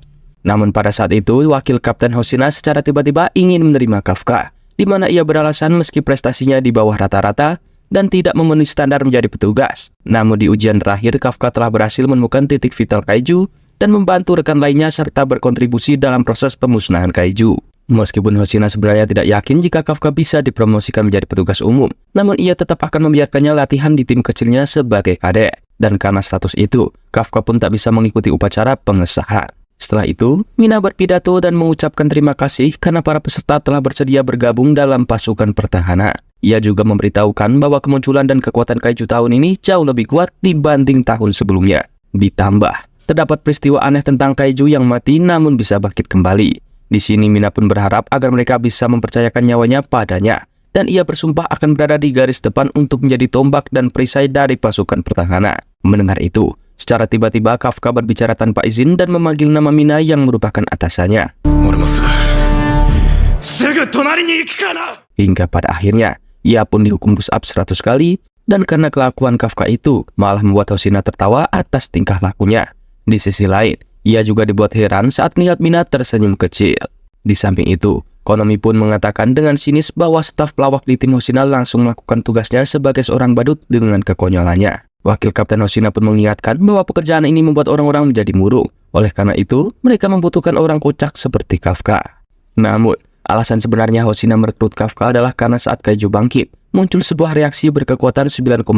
[SPEAKER 2] Namun pada saat itu, wakil Kapten Hoshina secara tiba-tiba ingin menerima Kafka, di mana ia beralasan meski prestasinya di bawah rata-rata dan tidak memenuhi standar menjadi petugas. Namun di ujian terakhir, Kafka telah berhasil menemukan titik vital Kaiju dan membantu rekan lainnya serta berkontribusi dalam proses pemusnahan Kaiju. Meskipun Hoshina sebenarnya tidak yakin jika Kafka bisa dipromosikan menjadi petugas umum, namun ia tetap akan membiarkannya latihan di tim kecilnya sebagai kadek. Dan karena status itu, Kafka pun tak bisa mengikuti upacara pengesahan. Setelah itu, Mina berpidato dan mengucapkan terima kasih karena para peserta telah bersedia bergabung dalam pasukan pertahanan. Ia juga memberitahukan bahwa kemunculan dan kekuatan Kaiju tahun ini jauh lebih kuat dibanding tahun sebelumnya. Ditambah, terdapat peristiwa aneh tentang Kaiju yang mati namun bisa bangkit kembali. Di sini Mina pun berharap agar mereka bisa mempercayakan nyawanya padanya. Dan ia bersumpah akan berada di garis depan untuk menjadi tombak dan perisai dari pasukan pertahanan. Mendengar itu,
[SPEAKER 1] Secara tiba-tiba Kafka berbicara tanpa izin dan memanggil nama Mina yang merupakan atasannya. Hingga pada akhirnya, ia pun dihukum push up 100 kali, dan karena kelakuan Kafka itu malah membuat Hoshina tertawa atas tingkah lakunya. Di sisi lain, ia juga dibuat heran saat melihat Mina tersenyum kecil. Di samping itu, Konami pun mengatakan dengan sinis bahwa staf pelawak di tim Hoshina langsung melakukan tugasnya sebagai seorang badut dengan kekonyolannya. Wakil Kapten Hoshina pun mengingatkan bahwa pekerjaan ini membuat orang-orang menjadi murung. Oleh karena itu, mereka membutuhkan orang kocak seperti Kafka. Namun, alasan sebenarnya Hoshina merekrut Kafka adalah karena saat Kaiju bangkit, muncul sebuah reaksi berkekuatan 9,8.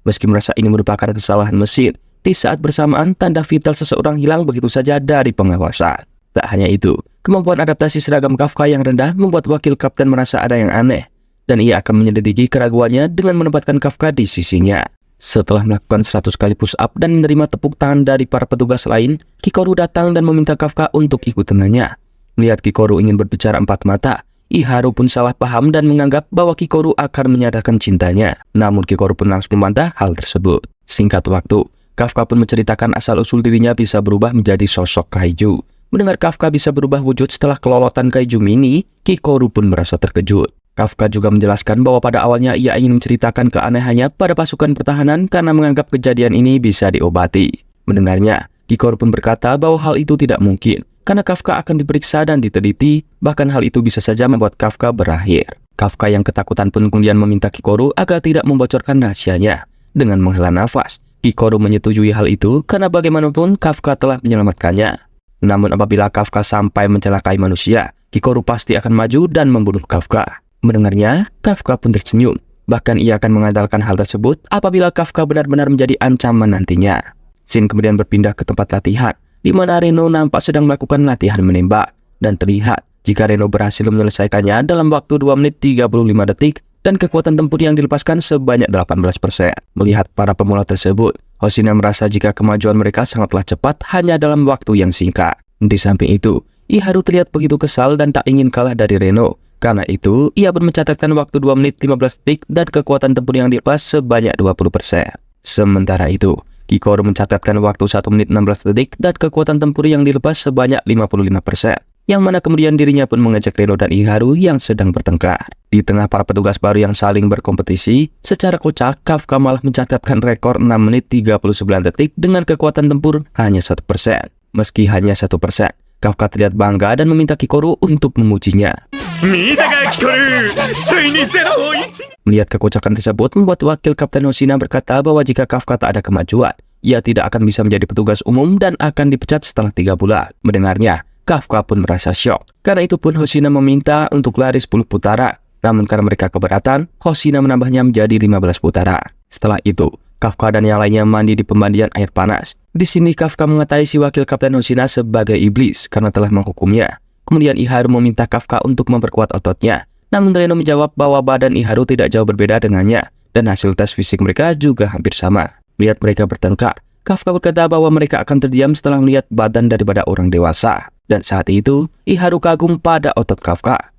[SPEAKER 1] Meski merasa ini merupakan kesalahan mesin, di saat bersamaan tanda vital seseorang hilang begitu saja dari pengawasan. Tak hanya itu, kemampuan adaptasi seragam Kafka yang rendah membuat wakil kapten merasa ada yang aneh, dan ia akan menyelidiki keraguannya dengan menempatkan Kafka di sisinya. Setelah melakukan 100 kali push up dan menerima tepuk tangan dari para petugas lain, Kikoru datang dan meminta Kafka untuk ikut dengannya. Melihat Kikoru ingin berbicara empat mata, Iharu pun salah paham dan menganggap bahwa Kikoru akan menyatakan cintanya. Namun Kikoru pun langsung membantah hal tersebut. Singkat waktu, Kafka pun menceritakan asal-usul dirinya bisa berubah menjadi sosok kaiju. Mendengar Kafka bisa berubah wujud setelah kelolotan kaiju mini, Kikoru pun merasa terkejut. Kafka juga menjelaskan bahwa pada awalnya ia ingin menceritakan keanehannya pada pasukan pertahanan karena menganggap kejadian ini bisa diobati. Mendengarnya, Kikoru pun berkata bahwa hal itu tidak mungkin, karena Kafka akan diperiksa dan diteliti, bahkan hal itu bisa saja membuat Kafka berakhir. Kafka yang ketakutan pun kemudian meminta Kikoru agar tidak membocorkan rahasianya. Dengan menghela nafas, Kikoru menyetujui hal itu karena bagaimanapun Kafka telah menyelamatkannya. Namun apabila Kafka sampai mencelakai manusia, Kikoru pasti akan maju dan membunuh Kafka. Mendengarnya, Kafka pun tersenyum. Bahkan ia akan mengandalkan hal tersebut apabila Kafka benar-benar menjadi ancaman nantinya. Scene kemudian berpindah ke tempat latihan, di mana Reno nampak sedang melakukan latihan menembak. Dan terlihat jika Reno berhasil menyelesaikannya dalam waktu 2 menit 35 detik dan kekuatan tempur yang dilepaskan sebanyak 18%. Melihat para pemula tersebut, Hoshina merasa jika kemajuan mereka sangatlah cepat hanya dalam waktu yang singkat. Di samping itu, Iharu terlihat begitu kesal dan tak ingin kalah dari Reno. Karena itu, ia pun mencatatkan waktu 2 menit 15 detik dan kekuatan tempur yang dilepas sebanyak 20%. Sementara itu, Kikoru mencatatkan waktu 1 menit 16 detik dan kekuatan tempur yang dilepas sebanyak 55%. Yang mana kemudian dirinya pun mengejek Reno dan Iharu yang sedang bertengkar. Di tengah para petugas baru yang saling berkompetisi, secara kocak, Kafka malah mencatatkan rekor 6 menit 39 detik dengan kekuatan tempur hanya 1%. Meski hanya 1%, Kafka terlihat bangga dan meminta Kikoru untuk memujinya. Melihat kekocakan tersebut membuat wakil Kapten Hoshina berkata bahwa jika Kafka tak ada kemajuan, ia tidak akan bisa menjadi petugas umum dan akan dipecat setelah 3 bulan. Mendengarnya, Kafka pun merasa syok. Karena itu pun Hoshina meminta untuk lari 10 putaran. Namun karena mereka keberatan, Hoshina menambahnya menjadi 15 putaran. Setelah itu, Kafka dan yang lainnya mandi di pemandian air panas. Di sini Kafka mengatai si wakil Kapten Hoshina sebagai iblis karena telah menghukumnya. Kemudian Iharu meminta Kafka untuk memperkuat ototnya. Namun Reno menjawab bahwa badan Iharu tidak jauh berbeda dengannya. Dan hasil tes fisik mereka juga hampir sama. Melihat mereka bertengkar, Kafka berkata bahwa mereka akan terdiam setelah melihat badan daripada orang dewasa. Dan saat itu, Iharu kagum pada otot Kafka.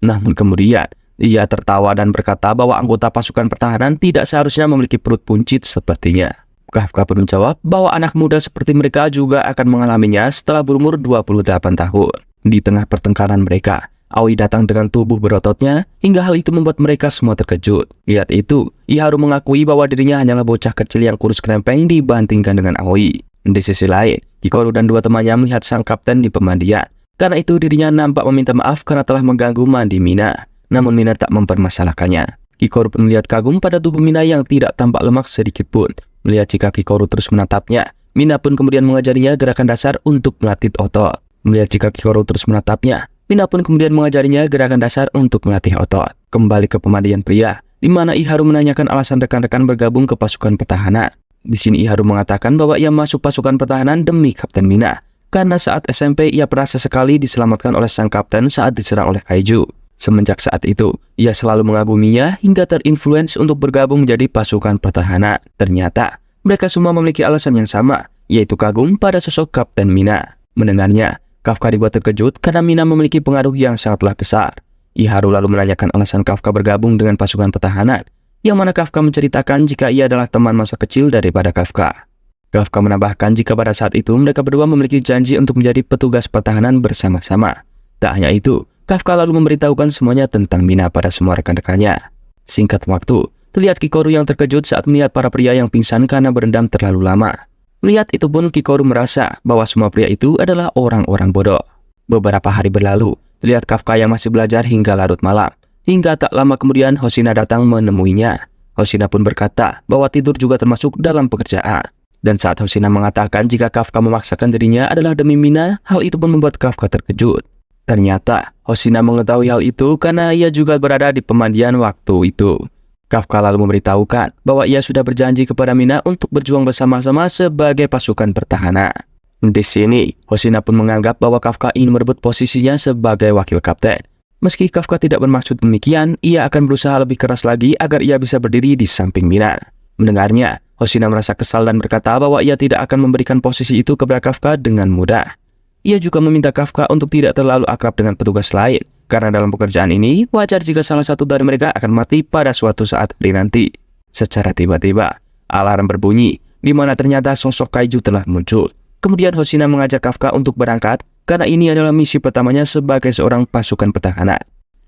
[SPEAKER 1] Namun kemudian, ia tertawa dan berkata bahwa anggota pasukan pertahanan tidak seharusnya memiliki perut buncit sepertinya. Kafka pun menjawab bahwa anak muda seperti mereka juga akan mengalaminya setelah berumur 28 tahun. Di tengah pertengkaran mereka, Aoi datang dengan tubuh berototnya hingga hal itu membuat mereka semua terkejut. Lihat itu, Iharu mengakui bahwa dirinya hanyalah bocah kecil yang kurus kerempeng dibandingkan dengan Aoi. Di sisi lain, Kikoru dan dua temannya melihat sang kapten di pemandian. Karena itu dirinya nampak meminta maaf karena telah mengganggu mandi Mina. Namun Mina tak mempermasalahkannya. Kikoru pun melihat kagum pada tubuh Mina yang tidak tampak lemak sedikit pun. Melihat jika Kikoru terus menatapnya, Mina pun kemudian mengajarinya gerakan dasar untuk melatih otot. Melihat jika Kikoru terus menatapnya, Mina pun kemudian mengajarinya gerakan dasar untuk melatih otot. Kembali ke pemandian pria, di mana Iharu menanyakan alasan rekan-rekan bergabung ke pasukan pertahanan. Di sini Iharu mengatakan bahwa ia masuk pasukan pertahanan demi Kapten Mina. Karena saat SMP ia pernah sesekali diselamatkan oleh sang kapten saat diserang oleh kaiju. Semenjak saat itu, ia selalu mengaguminya hingga terinfluence untuk bergabung menjadi pasukan pertahanan. Ternyata, mereka semua memiliki alasan yang sama, yaitu kagum pada sosok Kapten Mina. Mendengarnya, Kafka dibuat terkejut karena Mina memiliki pengaruh yang sangatlah besar. Iharu lalu menanyakan alasan Kafka bergabung dengan pasukan pertahanan. yang mana Kafka menceritakan jika ia adalah teman masa kecil daripada Kafka. Kafka menambahkan jika pada saat itu mereka berdua memiliki janji untuk menjadi petugas pertahanan bersama-sama. Tak hanya itu, Kafka lalu memberitahukan semuanya tentang Mina pada semua rekan-rekannya. Singkat waktu, terlihat Kikoru yang terkejut saat melihat para pria yang pingsan karena berendam terlalu lama. Melihat itu pun Kikoru merasa bahwa semua pria itu adalah orang-orang bodoh. Beberapa hari berlalu, terlihat Kafka yang masih belajar hingga larut malam. Hingga tak lama kemudian Hoshina datang menemuinya. Hoshina pun berkata bahwa tidur juga termasuk dalam pekerjaan. Dan saat Hoshina mengatakan jika Kafka memaksakan dirinya adalah demi Mina, hal itu pun membuat Kafka terkejut. Ternyata Hoshina mengetahui hal itu karena ia juga berada di pemandian waktu itu. Kafka lalu memberitahukan bahwa ia sudah berjanji kepada Mina untuk berjuang bersama-sama sebagai pasukan pertahanan. Di sini, Hoshina pun menganggap bahwa Kafka ingin merebut posisinya sebagai wakil kapten. Meski Kafka tidak bermaksud demikian, ia akan berusaha lebih keras lagi agar ia bisa berdiri di samping Mina. Mendengarnya, Hoshina merasa kesal dan berkata bahwa ia tidak akan memberikan posisi itu kepada Kafka dengan mudah. Ia juga meminta Kafka untuk tidak terlalu akrab dengan petugas lain, karena dalam pekerjaan ini, wajar jika salah satu dari mereka akan mati pada suatu saat nanti. Secara tiba-tiba, alarm berbunyi, di mana ternyata sosok Kaiju telah muncul. Kemudian Hoshina mengajak Kafka untuk berangkat, karena ini adalah misi pertamanya sebagai seorang pasukan pertahanan.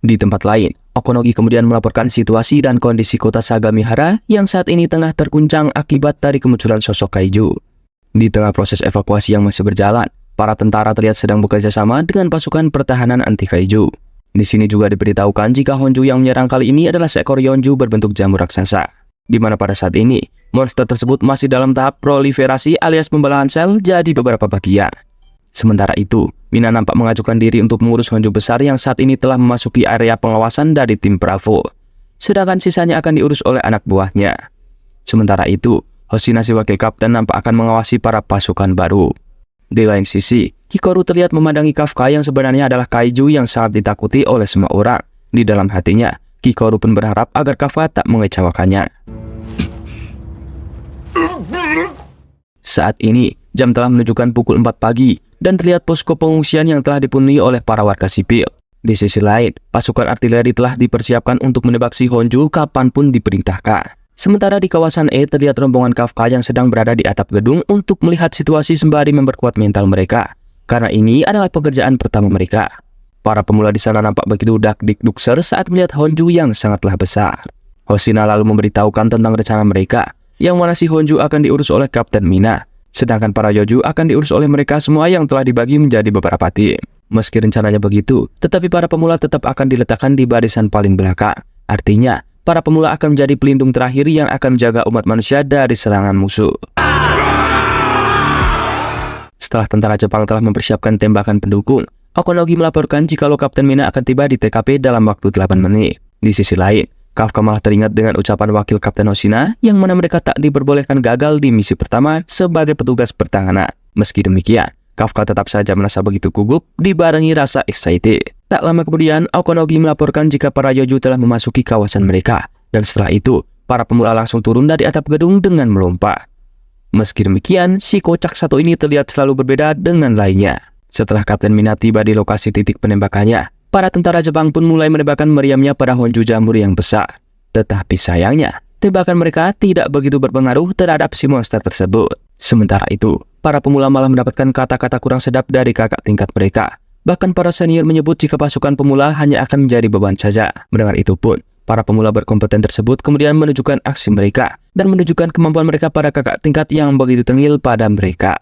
[SPEAKER 1] Di tempat lain, Okonogi kemudian melaporkan situasi dan kondisi kota Sagamihara yang saat ini tengah terguncang akibat dari kemunculan sosok Kaiju. Di tengah proses evakuasi yang masih berjalan, para tentara terlihat sedang bekerja sama dengan pasukan pertahanan anti Kaiju. Di sini juga diberitahukan jika Honju yang menyerang kali ini adalah seekor Yonju berbentuk jamur raksasa, di mana pada saat ini monster tersebut masih dalam tahap proliferasi alias pembelahan sel jadi beberapa bagian. Sementara itu, Mina nampak mengajukan diri untuk mengurus Honju besar yang saat ini telah memasuki area pengawasan dari tim Bravo. Sedangkan sisanya akan diurus oleh anak buahnya. Sementara itu, Hoshina si wakil kapten nampak akan mengawasi para pasukan baru. Di lain sisi, Hikaru terlihat memandangi Kafka yang sebenarnya adalah Kaiju yang sangat ditakuti oleh semua orang. Di dalam hatinya, Hikaru pun berharap agar Kafka tak mengecewakannya. Saat ini, jam telah menunjukkan pukul 4 pagi dan terlihat posko pengungsian yang telah dipenuhi oleh para warga sipil. Di sisi lain, pasukan artileri telah dipersiapkan untuk menebak si Honju kapanpun diperintahkan. Sementara di kawasan E terlihat rombongan Kafka yang sedang berada di atap gedung untuk melihat situasi sembari memperkuat mental mereka. Karena ini adalah pekerjaan pertama mereka. Para pemula di sana nampak begitu dak-dik-dukser saat melihat Honju yang sangatlah besar. Hoshina lalu memberitahukan tentang rencana mereka, yang mana si Honju akan diurus oleh Kapten Mina. Sedangkan para Yoju akan diurus oleh mereka semua yang telah dibagi menjadi beberapa tim. Meski rencananya begitu, tetapi para pemula tetap akan diletakkan di barisan paling belakang. Artinya, para pemula akan menjadi pelindung terakhir yang akan menjaga umat manusia dari serangan musuh. Setelah tentara Jepang telah mempersiapkan tembakan pendukung, Okonogi melaporkan jikalau Kapten Mina akan tiba di TKP dalam waktu 8 menit. Di sisi lain, Kafka malah teringat dengan ucapan wakil Kapten Hoshina yang mana mereka tak diperbolehkan gagal di misi pertama sebagai petugas pertahanan. Meski demikian, Kafka tetap saja merasa begitu gugup dibarengi rasa excited. Tak lama kemudian, Okonogi melaporkan jika para Yoju telah memasuki kawasan mereka. Dan setelah itu, para pemula langsung turun dari atap gedung dengan melompat. Meski demikian, si kocak satu ini terlihat selalu berbeda dengan lainnya. Setelah Kapten Mina tiba di lokasi titik penembakannya, para tentara Jepang pun mulai menembakkan meriamnya pada Honju jamur yang besar. Tetapi sayangnya, tembakan mereka tidak begitu berpengaruh terhadap si monster tersebut. Sementara itu, para pemula malah mendapatkan kata-kata kurang sedap dari kakak tingkat mereka. Bahkan para senior menyebut jika pasukan pemula hanya akan menjadi beban saja. Mendengar itu pun, para pemula berkompeten tersebut kemudian menunjukkan aksi mereka dan menunjukkan kemampuan mereka pada kakak tingkat yang begitu tengil pada mereka.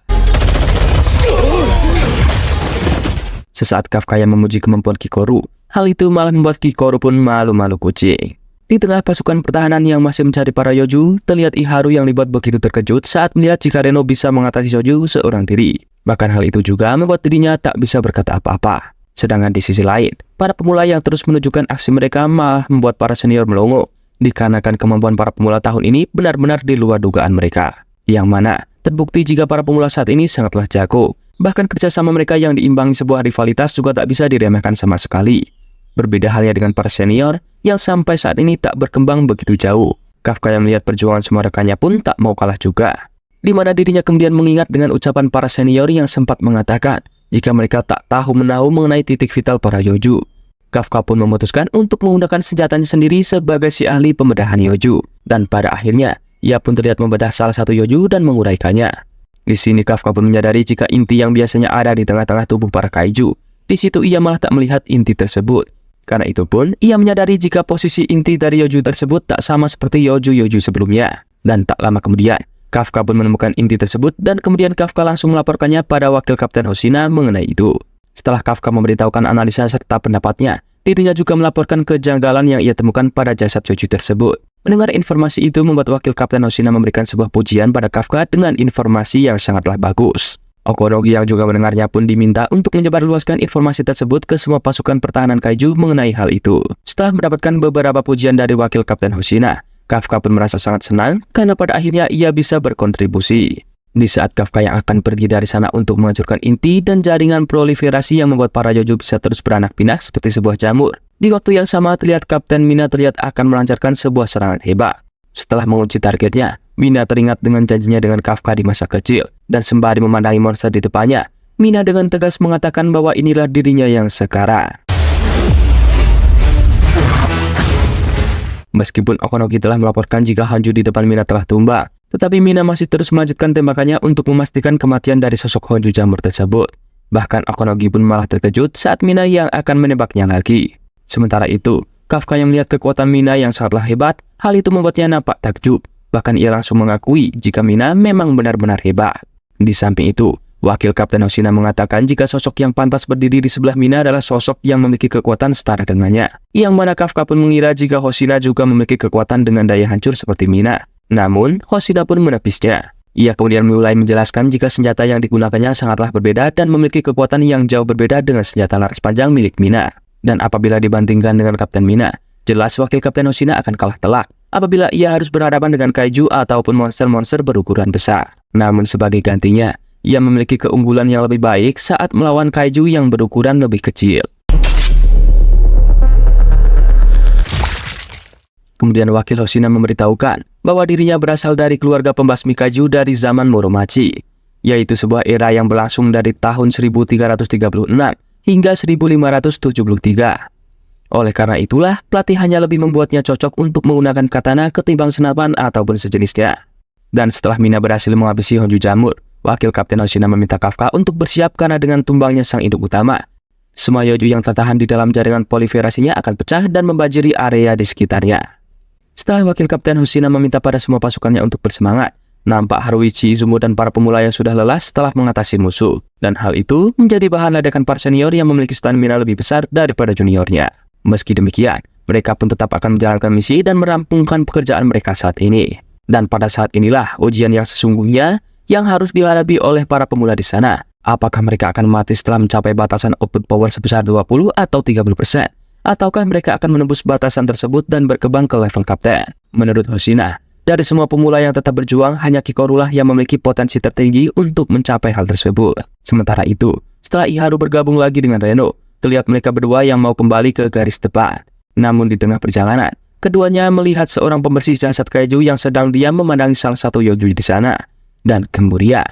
[SPEAKER 1] Sesaat Kafka yang memuji kemampuan Kikoru, hal itu malah membuat Kikoru pun malu-malu kucing. Di tengah pasukan pertahanan yang masih mencari para Yoju, terlihat Iharu yang dibuat begitu terkejut saat melihat jika Reno bisa mengatasi Yoju seorang diri. Bahkan hal itu juga membuat dirinya tak bisa berkata apa-apa. Sedangkan di sisi lain, para pemula yang terus menunjukkan aksi mereka malah membuat para senior melongo, dikarenakan kemampuan para pemula tahun ini benar-benar di luar dugaan mereka. Yang mana terbukti jika para pemula saat ini sangatlah jago. Bahkan kerjasama mereka yang diimbangi sebuah rivalitas juga tak bisa diremehkan sama sekali. Berbeda halnya dengan para senior yang sampai saat ini tak berkembang begitu jauh. Kafka yang melihat perjuangan semua rekannya pun tak mau kalah juga. Di mana dirinya kemudian mengingat dengan ucapan para senior yang sempat mengatakan jika mereka tak tahu menahu mengenai titik vital para Yoju. Kafka pun memutuskan untuk menggunakan senjatanya sendiri sebagai si ahli pembedahan Yoju. Dan pada akhirnya, ia pun terlihat membedah salah satu Yoju dan menguraikannya. Di sini Kafka pun menyadari jika inti yang biasanya ada di tengah-tengah tubuh para kaiju, di situ ia malah tak melihat inti tersebut. Karena itu pun, ia menyadari jika posisi inti dari Yoju tersebut tak sama seperti Yoju-Yoju sebelumnya. Dan tak lama kemudian, Kafka pun menemukan inti tersebut dan kemudian Kafka langsung melaporkannya pada wakil Kapten Hoshina mengenai itu. Setelah Kafka memberitahukan analisa serta pendapatnya, dirinya juga melaporkan kejanggalan yang ia temukan pada jasad Yoju tersebut. Mendengar informasi itu membuat wakil Kapten Hoshina memberikan sebuah pujian pada Kafka dengan informasi yang sangatlah bagus. Okonogi yang juga mendengarnya pun diminta untuk menyebarluaskan informasi tersebut ke semua pasukan pertahanan kaiju mengenai hal itu. Setelah mendapatkan beberapa pujian dari wakil Kapten Hoshina, Kafka pun merasa sangat senang karena pada akhirnya ia bisa berkontribusi. Di saat Kafka yang akan pergi dari sana untuk menghancurkan inti dan jaringan proliferasi yang membuat para Yoju bisa terus beranak pinak seperti sebuah jamur. Di waktu yang sama terlihat Kapten Mina terlihat akan melancarkan sebuah serangan hebat. Setelah mengunci targetnya, Mina teringat dengan janjinya dengan Kafka di masa kecil. Dan sembari memandangi monster di depannya, Mina dengan tegas mengatakan bahwa inilah dirinya yang sekarang. Meskipun Okonogi telah melaporkan jika Hanju di depan Mina telah tumbang, tetapi Mina masih terus melanjutkan tembakannya untuk memastikan kematian dari sosok Hanju jamur tersebut. Bahkan Okonogi pun malah terkejut saat Mina yang akan menembaknya lagi. Sementara itu, Kafka yang melihat kekuatan Mina yang sangatlah hebat, hal itu membuatnya nampak takjub. Bahkan ia langsung mengakui jika Mina memang benar-benar hebat. Di samping itu, wakil Kapten Hoshina mengatakan jika sosok yang pantas berdiri di sebelah Mina adalah sosok yang memiliki kekuatan setara dengannya. Yang mana Kafka pun mengira jika Hoshina juga memiliki kekuatan dengan daya hancur seperti Mina. Namun, Hoshina pun menepisnya. Ia kemudian mulai menjelaskan jika senjata yang digunakannya sangatlah berbeda dan memiliki kekuatan yang jauh berbeda dengan senjata laras panjang milik Mina. Dan apabila dibandingkan dengan Kapten Mina, jelas wakil Kapten Hoshina akan kalah telak apabila ia harus berhadapan dengan kaiju ataupun monster-monster berukuran besar. Namun sebagai gantinya, ia memiliki keunggulan yang lebih baik saat melawan kaiju yang berukuran lebih kecil. Kemudian wakil Hoshina memberitahukan bahwa dirinya berasal dari keluarga pembasmi kaiju dari zaman Muromachi, yaitu sebuah era yang berlangsung dari tahun 1336 hingga 1573. Oleh karena itulah, pelatihannya lebih membuatnya cocok untuk menggunakan katana ketimbang senapan ataupun sejenisnya. Dan setelah Mina berhasil menghabisi Hanju jamur, wakil Kapten Hoshina meminta Kafka untuk bersiap karena dengan tumbangnya sang induk utama, semua Yoju yang tertahan di dalam jaringan proliferasinya akan pecah dan membanjiri area di sekitarnya. Setelah wakil Kapten Hoshina meminta pada semua pasukannya untuk bersemangat, nampak Haruichi, Izumo, dan para pemula yang sudah lelah setelah mengatasi musuh. Dan hal itu menjadi bahan ledakan para senior yang memiliki stamina lebih besar daripada juniornya. Meski demikian, mereka pun tetap akan menjalankan misi dan merampungkan pekerjaan mereka saat ini. Dan pada saat inilah ujian yang sesungguhnya yang harus dihadapi oleh para pemula di sana. Apakah mereka akan mati setelah mencapai batasan output power sebesar 20 atau 30%? Ataukah mereka akan menembus batasan tersebut dan berkembang ke level kapten? Menurut Hoshina, dari semua pemula yang tetap berjuang, hanya Kikoru lah yang memiliki potensi tertinggi untuk mencapai hal tersebut. Sementara itu, setelah Iharu bergabung lagi dengan Reno, terlihat mereka berdua yang mau kembali ke garis depan. Namun di tengah perjalanan, keduanya melihat seorang pembersih jasad kaiju yang sedang diam memandangi salah satu Yoju di sana. Dan kemudian,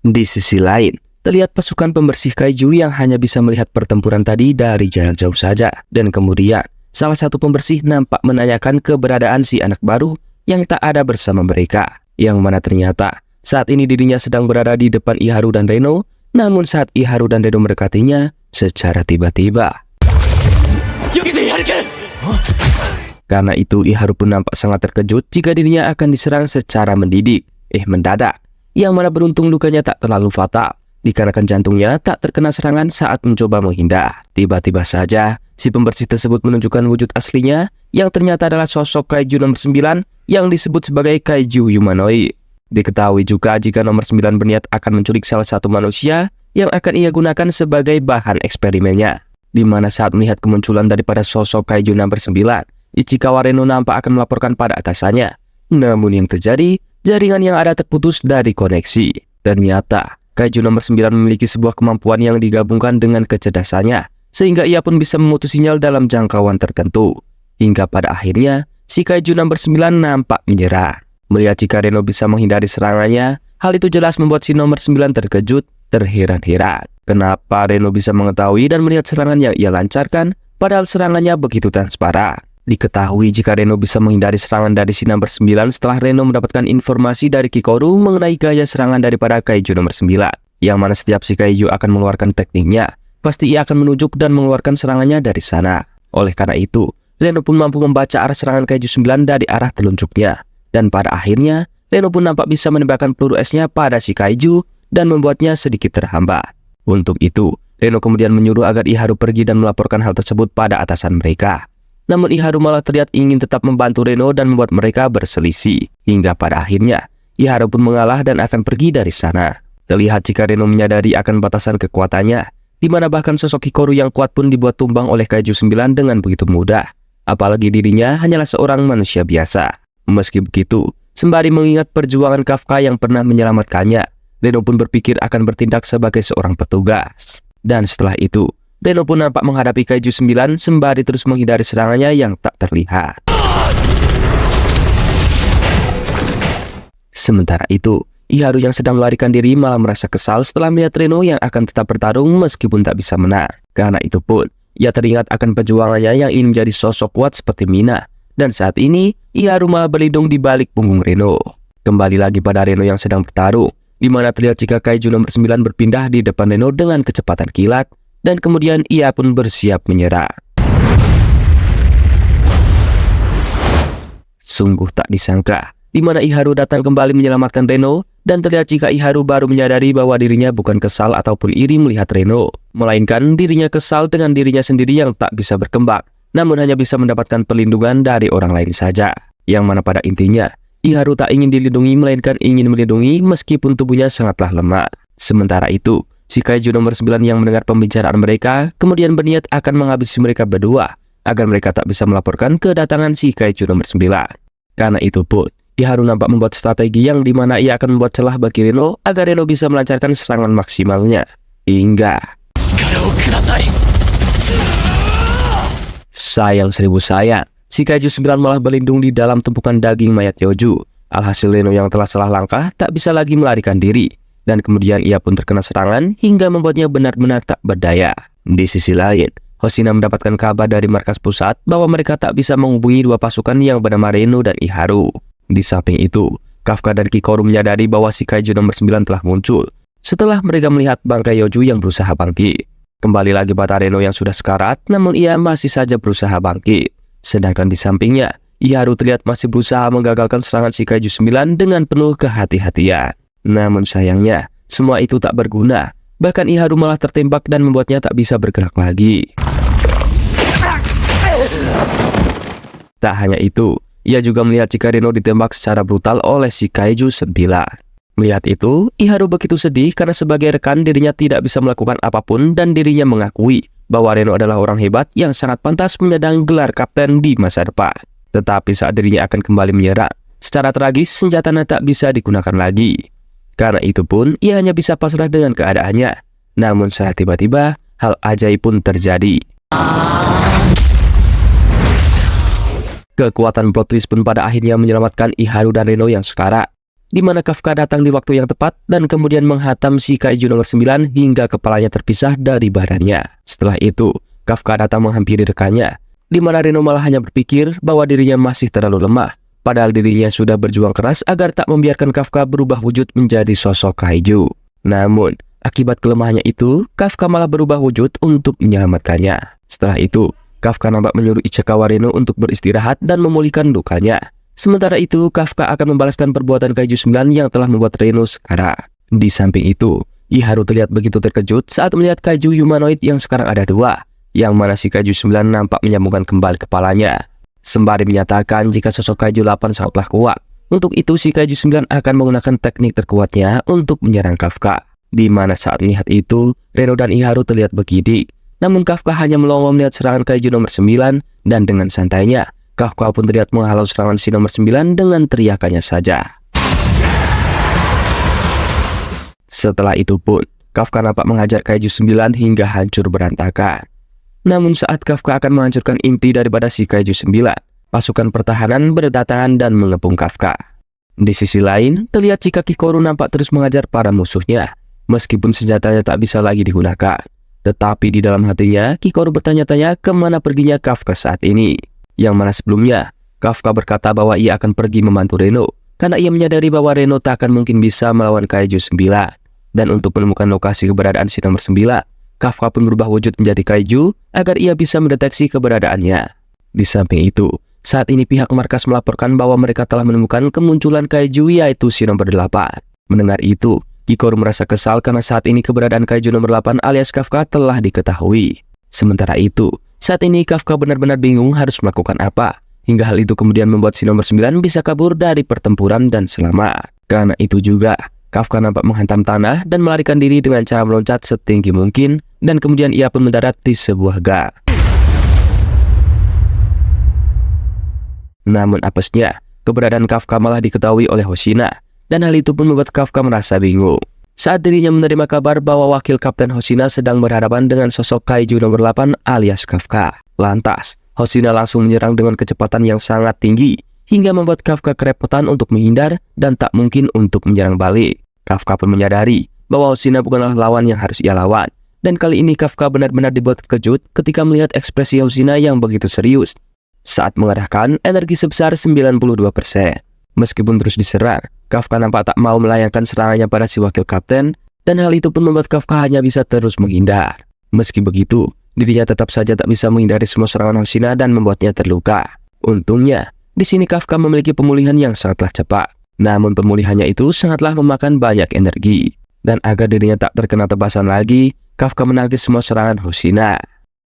[SPEAKER 1] di sisi lain, terlihat pasukan pembersih kaiju yang hanya bisa melihat pertempuran tadi dari jarak jauh saja. Dan kemudian, salah satu pembersih nampak menanyakan keberadaan si anak baru yang tak ada bersama mereka. Yang mana ternyata, saat ini dirinya sedang berada di depan Iharu dan Reno. Namun saat Iharu dan Reno mendekatinya, secara tiba-tiba, karena itu Iharu pun nampak sangat terkejut jika dirinya akan diserang secara mendadak. Yang mana beruntung lukanya tak terlalu fatal, dikarenakan jantungnya tak terkena serangan saat mencoba menghindar. Tiba-tiba saja, si pembersih tersebut menunjukkan wujud aslinya, yang ternyata adalah sosok kaiju nomor 9 yang disebut sebagai kaiju humanoid. Diketahui juga jika nomor 9 berniat akan menculik salah satu manusia yang akan ia gunakan sebagai bahan eksperimennya. Di mana saat melihat kemunculan daripada sosok kaiju nomor 9, Ichikawa Reno nampak akan melaporkan pada atasannya. Namun yang terjadi, jaringan yang ada terputus dari koneksi. Ternyata, kaiju nomor 9 memiliki sebuah kemampuan yang digabungkan dengan kecerdasannya, sehingga ia pun bisa memutus sinyal dalam jangkauan tertentu. Hingga pada akhirnya, si kaiju nomor 9 nampak menyerah. Melihat jika Reno bisa menghindari serangannya, hal itu jelas membuat si nomor 9 terkejut terheran-heran kenapa Reno bisa mengetahui dan melihat serangan yang ia lancarkan, padahal serangannya begitu transparan. Diketahui jika Reno bisa menghindari serangan dari si nomor 9 setelah Reno mendapatkan informasi dari Kikoru mengenai gaya serangan daripada Kaiju nomor 9, yang mana setiap si Kaiju akan mengeluarkan tekniknya, pasti ia akan menunjuk dan mengeluarkan serangannya dari sana. Oleh karena itu, Reno pun mampu membaca arah serangan Kaiju 9 dari arah telunjuknya, dan pada akhirnya Reno pun nampak bisa menembakkan peluru esnya pada si Kaiju dan membuatnya sedikit terhambat. Untuk itu, Reno kemudian menyuruh agar Iharu pergi dan melaporkan hal tersebut pada atasan mereka. Namun Iharu malah terlihat ingin tetap membantu Reno dan membuat mereka berselisih. Hingga pada akhirnya, Iharu pun mengalah dan akan pergi dari sana. Terlihat jika Reno menyadari akan batasan kekuatannya, di mana bahkan sosok Hikaru yang kuat pun dibuat tumbang oleh Kaiju 9 dengan begitu mudah. Apalagi dirinya hanyalah seorang manusia biasa. Meski begitu, sembari mengingat perjuangan Kafka yang pernah menyelamatkannya, Reno pun berpikir akan bertindak sebagai seorang petugas. Dan setelah itu, Reno pun nampak menghadapi Kaiju 9 sembari terus menghindari serangannya yang tak terlihat. Sementara itu, Iharu yang sedang melarikan diri malah merasa kesal setelah melihat Reno yang akan tetap bertarung meskipun tak bisa menang. Karena itu pun, ia teringat akan perjuangannya yang ingin menjadi sosok kuat seperti Mina. Dan saat ini, Iharu malah berlindung di balik punggung Reno. Kembali lagi pada Reno yang sedang bertarung, di mana terlihat jika Kaiju nomor 9 berpindah di depan Reno dengan kecepatan kilat, dan kemudian ia pun bersiap menyerang. Sungguh tak disangka, di mana Iharu datang kembali menyelamatkan Reno, dan terlihat jika Iharu baru menyadari bahwa dirinya bukan kesal ataupun iri melihat Reno, melainkan dirinya kesal dengan dirinya sendiri yang tak bisa berkembang, namun hanya bisa mendapatkan perlindungan dari orang lain saja. Yang mana pada intinya, Iharu tak ingin dilindungi melainkan ingin melindungi meskipun tubuhnya sangatlah lemah. Sementara itu, si Kaiju nomor 9 yang mendengar pembicaraan mereka kemudian berniat akan menghabisi mereka berdua agar mereka tak bisa melaporkan kedatangan si Kaiju nomor 9. Karena itu pun, Iharu nampak membuat strategi yang dimana ia akan membuat celah bagi Reno agar Reno bisa melancarkan serangan maksimalnya. Hingga sayang seribu sayang, si Kaiju 9 malah berlindung di dalam tumpukan daging mayat Yoju. Alhasil Reno yang telah salah langkah tak bisa lagi melarikan diri. Dan kemudian ia pun terkena serangan hingga membuatnya benar-benar tak berdaya. Di sisi lain, Hoshina mendapatkan kabar dari markas pusat bahwa mereka tak bisa menghubungi dua pasukan yang bernama Reno dan Iharu. Di samping itu, Kafka dan Kikoru menyadari bahwa si Kaiju nomor 9 telah muncul setelah mereka melihat bangkai Yoju yang berusaha bangkit. Kembali lagi pada Reno yang sudah sekarat, namun ia masih saja berusaha bangkit. Sedangkan di sampingnya, Iharu terlihat masih berusaha menggagalkan serangan si Kaiju 9 dengan penuh kehati-hatian. Namun sayangnya, semua itu tak berguna. Bahkan Iharu malah tertembak dan membuatnya tak bisa bergerak lagi. Tak hanya itu, ia juga melihat jika Reno ditembak secara brutal oleh si Kaiju 9. Melihat itu, Iharu begitu sedih karena sebagai rekan dirinya tidak bisa melakukan apapun dan dirinya mengakui bahwa Reno adalah orang hebat yang sangat pantas menyandang gelar kapten di masa depan. Tetapi saat dirinya akan kembali menyerang, secara tragis senjatanya tak bisa digunakan lagi. Karena itu pun, ia hanya bisa pasrah dengan keadaannya. Namun secara tiba-tiba, hal ajaib pun terjadi. Kekuatan plot twist pun pada akhirnya menyelamatkan Iharu dan Reno yang sekarat, di mana Kafka datang di waktu yang tepat dan kemudian menghantam si Kaiju nomor 9 hingga kepalanya terpisah dari badannya. Setelah itu, Kafka datang menghampiri rekannya, di mana Reno malah hanya berpikir bahwa dirinya masih terlalu lemah. Padahal dirinya sudah berjuang keras agar tak membiarkan Kafka berubah wujud menjadi sosok Kaiju. Namun, akibat kelemahannya itu, Kafka malah berubah wujud untuk menyelamatkannya. Setelah itu, Kafka nampak menyuruh Ichikawa Reno untuk beristirahat dan memulihkan lukanya. Sementara itu, Kafka akan membalaskan perbuatan Kaiju 9 yang telah membuat Reno sekarat. Di samping itu, Iharu terlihat begitu terkejut saat melihat Kaiju humanoid yang sekarang ada dua, yang mana si Kaiju 9 nampak menyambungkan kembali kepalanya. Sembari menyatakan jika sosok Kaiju 8 sangatlah kuat. Untuk itu si Kaiju 9 akan menggunakan teknik terkuatnya untuk menyerang Kafka. Di mana saat melihat itu, Reno dan Iharu terlihat bergidik. Namun Kafka hanya melongo melihat serangan Kaiju nomor 9 dan dengan santainya, Kafka pun terlihat menghalau serangan si nomor 9 dengan teriakannya saja. Setelah itu pun, Kafka nampak menghajar Kaiju 9 hingga hancur berantakan. Namun saat Kafka akan menghancurkan inti daripada si Kaiju 9, pasukan pertahanan berdatangan dan mengepung Kafka. Di sisi lain, terlihat jika Kikoru nampak terus mengajar para musuhnya, meskipun senjatanya tak bisa lagi digunakan. Tetapi di dalam hatinya, Kikoru bertanya-tanya kemana perginya Kafka saat ini. Yang mana sebelumnya, Kafka berkata bahwa ia akan pergi membantu Reno, karena ia menyadari bahwa Reno tak akan mungkin bisa melawan Kaiju 9. Dan untuk menemukan lokasi keberadaan si nomor 9, Kafka pun berubah wujud menjadi Kaiju agar ia bisa mendeteksi keberadaannya. Di samping itu, saat ini pihak markas melaporkan bahwa mereka telah menemukan kemunculan Kaiju yaitu si nomor 8. Mendengar itu, Kikoru merasa kesal karena saat ini keberadaan Kaiju nomor 8 alias Kafka telah diketahui. Sementara itu, saat ini Kafka benar-benar bingung harus melakukan apa. Hingga hal itu kemudian membuat si nomor 9 bisa kabur dari pertempuran dan selamat. Karena itu juga, Kafka nampak menghantam tanah dan melarikan diri dengan cara meloncat setinggi mungkin, dan kemudian ia pun mendarat di sebuah gang. Namun apesnya, keberadaan Kafka malah diketahui oleh Hoshina, dan hal itu pun membuat Kafka merasa bingung. Saat dirinya menerima kabar bahwa wakil Kapten Hoshina sedang berhadapan dengan sosok Kaiju nomor 8 alias Kafka. Lantas, Hoshina langsung menyerang dengan kecepatan yang sangat tinggi, hingga membuat Kafka kerepotan untuk menghindar dan tak mungkin untuk menyerang balik. Kafka pun menyadari bahwa Hoshina bukanlah lawan yang harus ia lawan. Dan kali ini Kafka benar-benar dibuat terkejut ketika melihat ekspresi Hoshina yang begitu serius saat mengarahkan energi sebesar 92%. Meskipun terus diserang, Kafka nampak tak mau melayangkan serangannya pada si wakil kapten, dan hal itu pun membuat Kafka hanya bisa terus menghindar. Meski begitu, dirinya tetap saja tak bisa menghindari semua serangan Hoshina dan membuatnya terluka. Untungnya, di sini Kafka memiliki pemulihan yang sangatlah cepat. Namun pemulihannya itu sangatlah memakan banyak energi. Dan agar dirinya tak terkena tebasan lagi, Kafka menagih semua serangan Hoshina.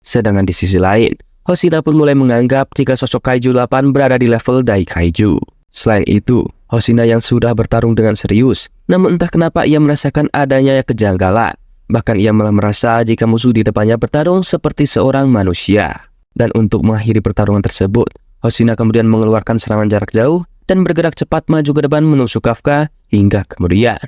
[SPEAKER 1] Sedangkan di sisi lain, Hoshina pun mulai menganggap jika sosok Kaiju 8 berada di level Dai Kaiju. Selain itu, Hoshina yang sudah bertarung dengan serius, namun entah kenapa ia merasakan adanya kejanggalan. Bahkan ia malah merasa jika musuh di depannya bertarung seperti seorang manusia. Dan untuk mengakhiri pertarungan tersebut, Hoshina kemudian mengeluarkan serangan jarak jauh dan bergerak cepat maju ke depan menusuk Kafka hingga kemudian.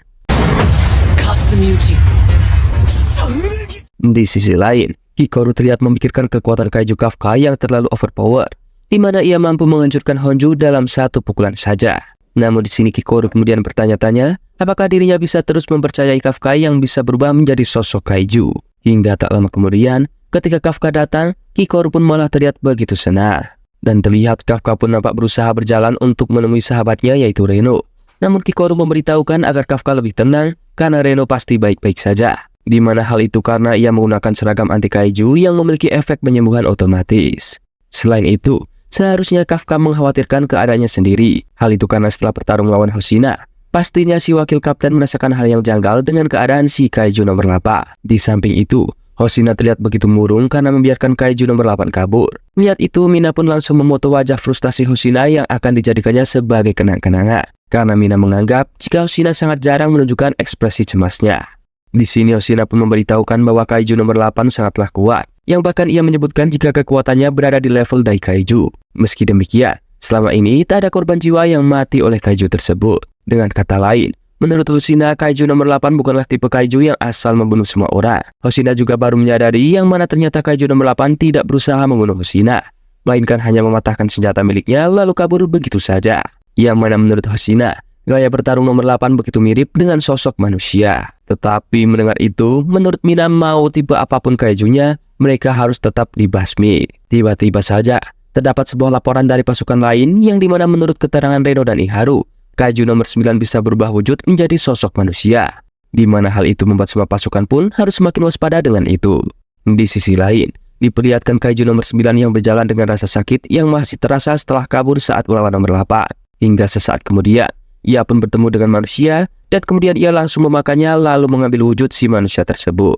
[SPEAKER 1] Di sisi lain, Kikoru terlihat memikirkan kekuatan Kaiju Kafka yang terlalu overpower, di mana ia mampu menghancurkan Honju dalam satu pukulan saja. Namun di sini Kikoru kemudian bertanya-tanya, apakah dirinya bisa terus mempercayai Kafka yang bisa berubah menjadi sosok Kaiju. Hingga tak lama kemudian, ketika Kafka datang, Kikoru pun malah terlihat begitu senang. Dan terlihat Kafka pun nampak berusaha berjalan untuk menemui sahabatnya yaitu Reno. Namun Kikoru memberitahukan agar Kafka lebih tenang karena Reno pasti baik-baik saja. Di mana hal itu karena ia menggunakan seragam anti Kaiju yang memiliki efek penyembuhan otomatis. Selain itu, seharusnya Kafka mengkhawatirkan keadaannya sendiri. Hal itu karena setelah bertarung melawan Hoshina, pastinya si wakil kapten merasakan hal yang janggal dengan keadaan si Kaiju nomor 8. Di samping itu, Hoshina terlihat begitu murung karena membiarkan Kaiju nomor 8 kabur. Lihat itu, Mina pun langsung memoto wajah frustasi Hoshina yang akan dijadikannya sebagai kenang-kenangan. Karena Mina menganggap jika Hoshina sangat jarang menunjukkan ekspresi cemasnya. Di sini Hoshina pun memberitahukan bahwa Kaiju nomor 8 sangatlah kuat, yang bahkan ia menyebutkan jika kekuatannya berada di level Dai Kaiju. Meski demikian, selama ini tak ada korban jiwa yang mati oleh Kaiju tersebut. Dengan kata lain, menurut Hoshina, Kaiju nomor 8 bukanlah tipe Kaiju yang asal membunuh semua orang. Hoshina juga baru menyadari yang mana ternyata Kaiju nomor 8 tidak berusaha membunuh Hoshina, melainkan hanya mematahkan senjata miliknya lalu kabur begitu saja. Yang mana menurut Hoshina, gaya bertarung nomor 8 begitu mirip dengan sosok manusia. Tetapi mendengar itu, menurut Mina mau tipe apapun Kaijunya, mereka harus tetap dibasmi. Tiba-tiba saja, terdapat sebuah laporan dari pasukan lain yang dimana menurut keterangan Reno dan Iharu, Kaiju nomor 9 bisa berubah wujud menjadi sosok manusia. Di mana hal itu membuat semua pasukan pun harus semakin waspada dengan itu. Di sisi lain, diperlihatkan Kaiju nomor 9 yang berjalan dengan rasa sakit yang masih terasa setelah kabur saat melawan nomor 8. Hingga sesaat kemudian, ia pun bertemu dengan manusia dan kemudian ia langsung memakannya lalu mengambil wujud si manusia tersebut.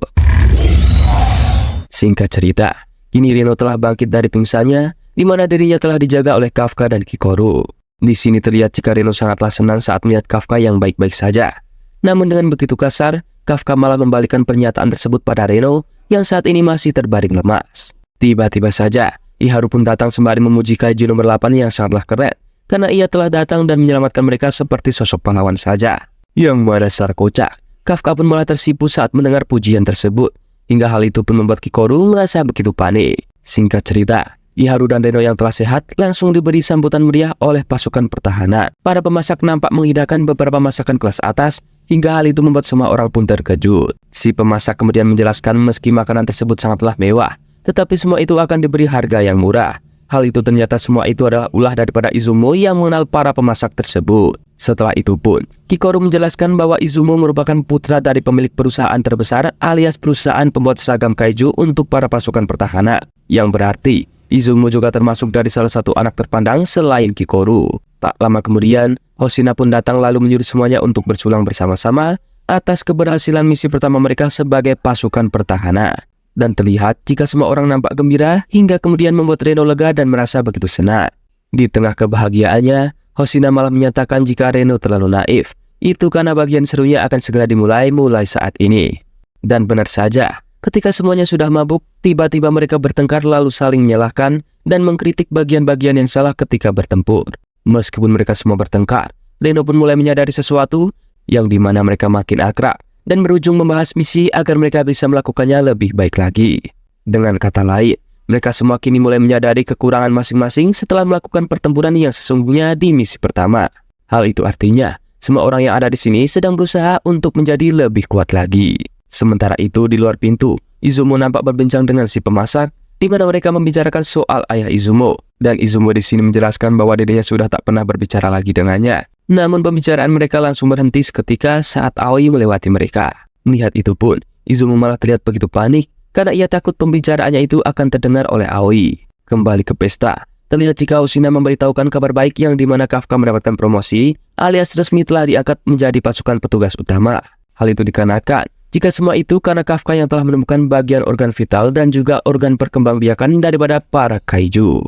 [SPEAKER 1] Singkat cerita, kini Reno telah bangkit dari pingsannya, di mana dirinya telah dijaga oleh Kafka dan Kikoru. Di sini terlihat jika Reno sangatlah senang saat melihat Kafka yang baik-baik saja. Namun dengan begitu kasar, Kafka malah membalikkan pernyataan tersebut pada Reno yang saat ini masih terbaring lemas. Tiba-tiba saja, Iharu pun datang sembari memuji Kaiju nomor 8 yang sangatlah keren, karena ia telah datang dan menyelamatkan mereka seperti sosok pahlawan saja. Yang mana secara kocak, Kafka pun malah tersipu saat mendengar pujian tersebut. Hingga hal itu pun membuat Kikoru merasa begitu panik. Singkat cerita, Iharu dan Reno yang telah sehat langsung diberi sambutan meriah oleh pasukan pertahanan. Para pemasak nampak menghidangkan beberapa masakan kelas atas hingga hal itu membuat semua orang pun terkejut. Si pemasak kemudian menjelaskan meski makanan tersebut sangatlah mewah, tetapi semua itu akan diberi harga yang murah. Hal itu ternyata semua itu adalah ulah daripada Izumo yang mengenal para pemasak tersebut. Setelah itu pun, Kikoru menjelaskan bahwa Izumo merupakan putra dari pemilik perusahaan terbesar alias perusahaan pembuat seragam kaiju untuk para pasukan pertahanan. Yang berarti, Izumo juga termasuk dari salah satu anak terpandang selain Kikoru. Tak lama kemudian, Hoshina pun datang lalu menyuruh semuanya untuk bersulang bersama-sama atas keberhasilan misi pertama mereka sebagai pasukan pertahanan. Dan terlihat jika semua orang nampak gembira hingga kemudian membuat Reno lega dan merasa begitu senang. Di tengah kebahagiaannya, Hoshina malah menyatakan jika Reno terlalu naif. Itu karena bagian serunya akan segera dimulai saat ini. Dan benar saja, ketika semuanya sudah mabuk, tiba-tiba mereka bertengkar lalu saling menyalahkan dan mengkritik bagian-bagian yang salah ketika bertempur. Meskipun mereka semua bertengkar, Reno pun mulai menyadari sesuatu yang dimana mereka makin akrab dan berujung membahas misi agar mereka bisa melakukannya lebih baik lagi. Dengan kata lain, mereka semua kini mulai menyadari kekurangan masing-masing setelah melakukan pertempuran yang sesungguhnya di misi pertama. Hal itu artinya, semua orang yang ada di sini sedang berusaha untuk menjadi lebih kuat lagi. Sementara itu, di luar pintu, Izumo nampak berbincang dengan si pemasak, di mana mereka membicarakan soal ayah Izumo. Dan Izumo di sini menjelaskan bahwa dirinya sudah tak pernah berbicara lagi dengannya. Namun pembicaraan mereka langsung berhenti seketika saat Aoi melewati mereka. Melihat itu pun, Izumo malah terlihat begitu panik karena ia takut pembicaraannya itu akan terdengar oleh Aoi. Kembali ke pesta, terlihat jika Hoshina memberitahukan kabar baik yang dimana Kafka mendapatkan promosi alias resmi telah diangkat menjadi pasukan petugas utama. Hal itu dikarenakan jika semua itu karena Kafka yang telah menemukan bagian organ vital dan juga organ perkembangbiakan daripada para kaiju.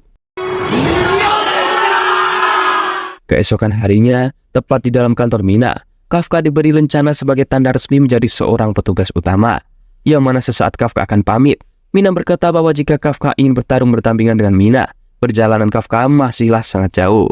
[SPEAKER 1] Keesokan harinya, tepat di dalam kantor Mina, Kafka diberi lencana sebagai tanda resmi menjadi seorang petugas utama. Yang mana sesaat Kafka akan pamit, Mina berkata bahwa jika Kafka ingin bertarung berdampingan dengan Mina, perjalanan Kafka masihlah sangat jauh.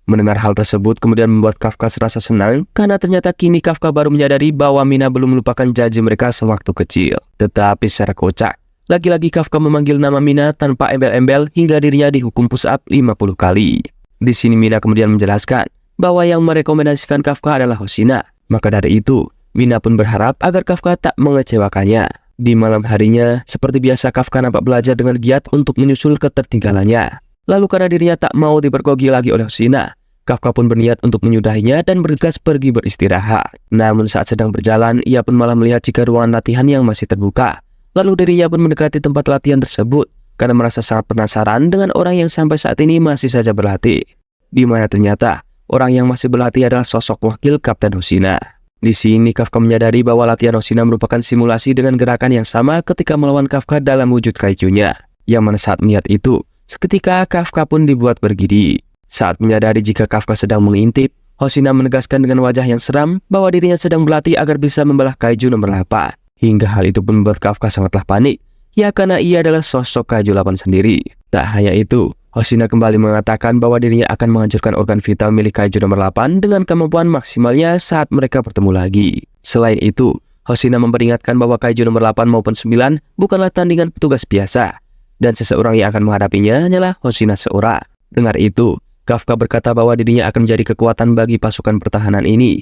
[SPEAKER 1] Mendengar hal tersebut kemudian membuat Kafka serasa senang karena ternyata kini Kafka baru menyadari bahwa Mina belum melupakan janji mereka sewaktu kecil. Tetapi secara kocak, lagi-lagi Kafka memanggil nama Mina tanpa embel-embel hingga dirinya dihukum push up 50 kali. Di sini Mina kemudian menjelaskan bahwa yang merekomendasikan Kafka adalah Hoshina. Maka dari itu, Mina pun berharap agar Kafka tak mengecewakannya. Di malam harinya, seperti biasa Kafka nampak belajar dengan giat untuk menyusul ketertinggalannya. Lalu karena dirinya tak mau dipergoki lagi oleh Hoshina, Kafka pun berniat untuk menyudahinya dan bergegas pergi beristirahat. Namun saat sedang berjalan, ia pun malah melihat jika ruangan latihan yang masih terbuka. Lalu dirinya pun mendekati tempat latihan tersebut karena merasa sangat penasaran dengan orang yang sampai saat ini masih saja berlatih. Di mana ternyata orang yang masih berlatih adalah sosok wakil Kapten Hoshina. Di sini Kafka menyadari bahwa latihan Hoshina merupakan simulasi dengan gerakan yang sama ketika melawan Kafka dalam wujud kaijunya. Yang mana saat melihat itu, seketika Kafka pun dibuat bergidi. Saat menyadari jika Kafka sedang mengintip, Hoshina menegaskan dengan wajah yang seram bahwa dirinya sedang berlatih agar bisa membelah kaiju nomor 8. Hingga hal itu pun membuat Kafka sangatlah panik. Ya karena ia adalah sosok kaiju 8 sendiri. Tak hanya itu, Hoshina kembali mengatakan bahwa dirinya akan menghancurkan organ vital milik kaiju nomor 8 dengan kemampuan maksimalnya saat mereka bertemu lagi. Selain itu, Hoshina memperingatkan bahwa kaiju nomor 8 maupun 9 bukanlah tandingan petugas biasa. Dan seseorang yang akan menghadapinya hanyalah Hoshina seorang. Dengar itu, Kafka berkata bahwa dirinya akan menjadi kekuatan bagi pasukan pertahanan ini.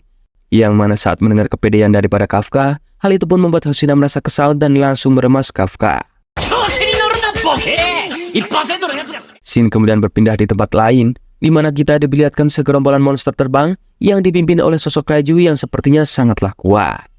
[SPEAKER 1] Yang mana saat mendengar kepedean daripada Kafka, hal itu pun membuat Hoshina merasa kesal dan langsung meremas Kafka. Scene kemudian berpindah di tempat lain, di mana kita diperlihatkan segerombolan monster terbang yang dipimpin oleh sosok kaiju yang sepertinya sangatlah kuat.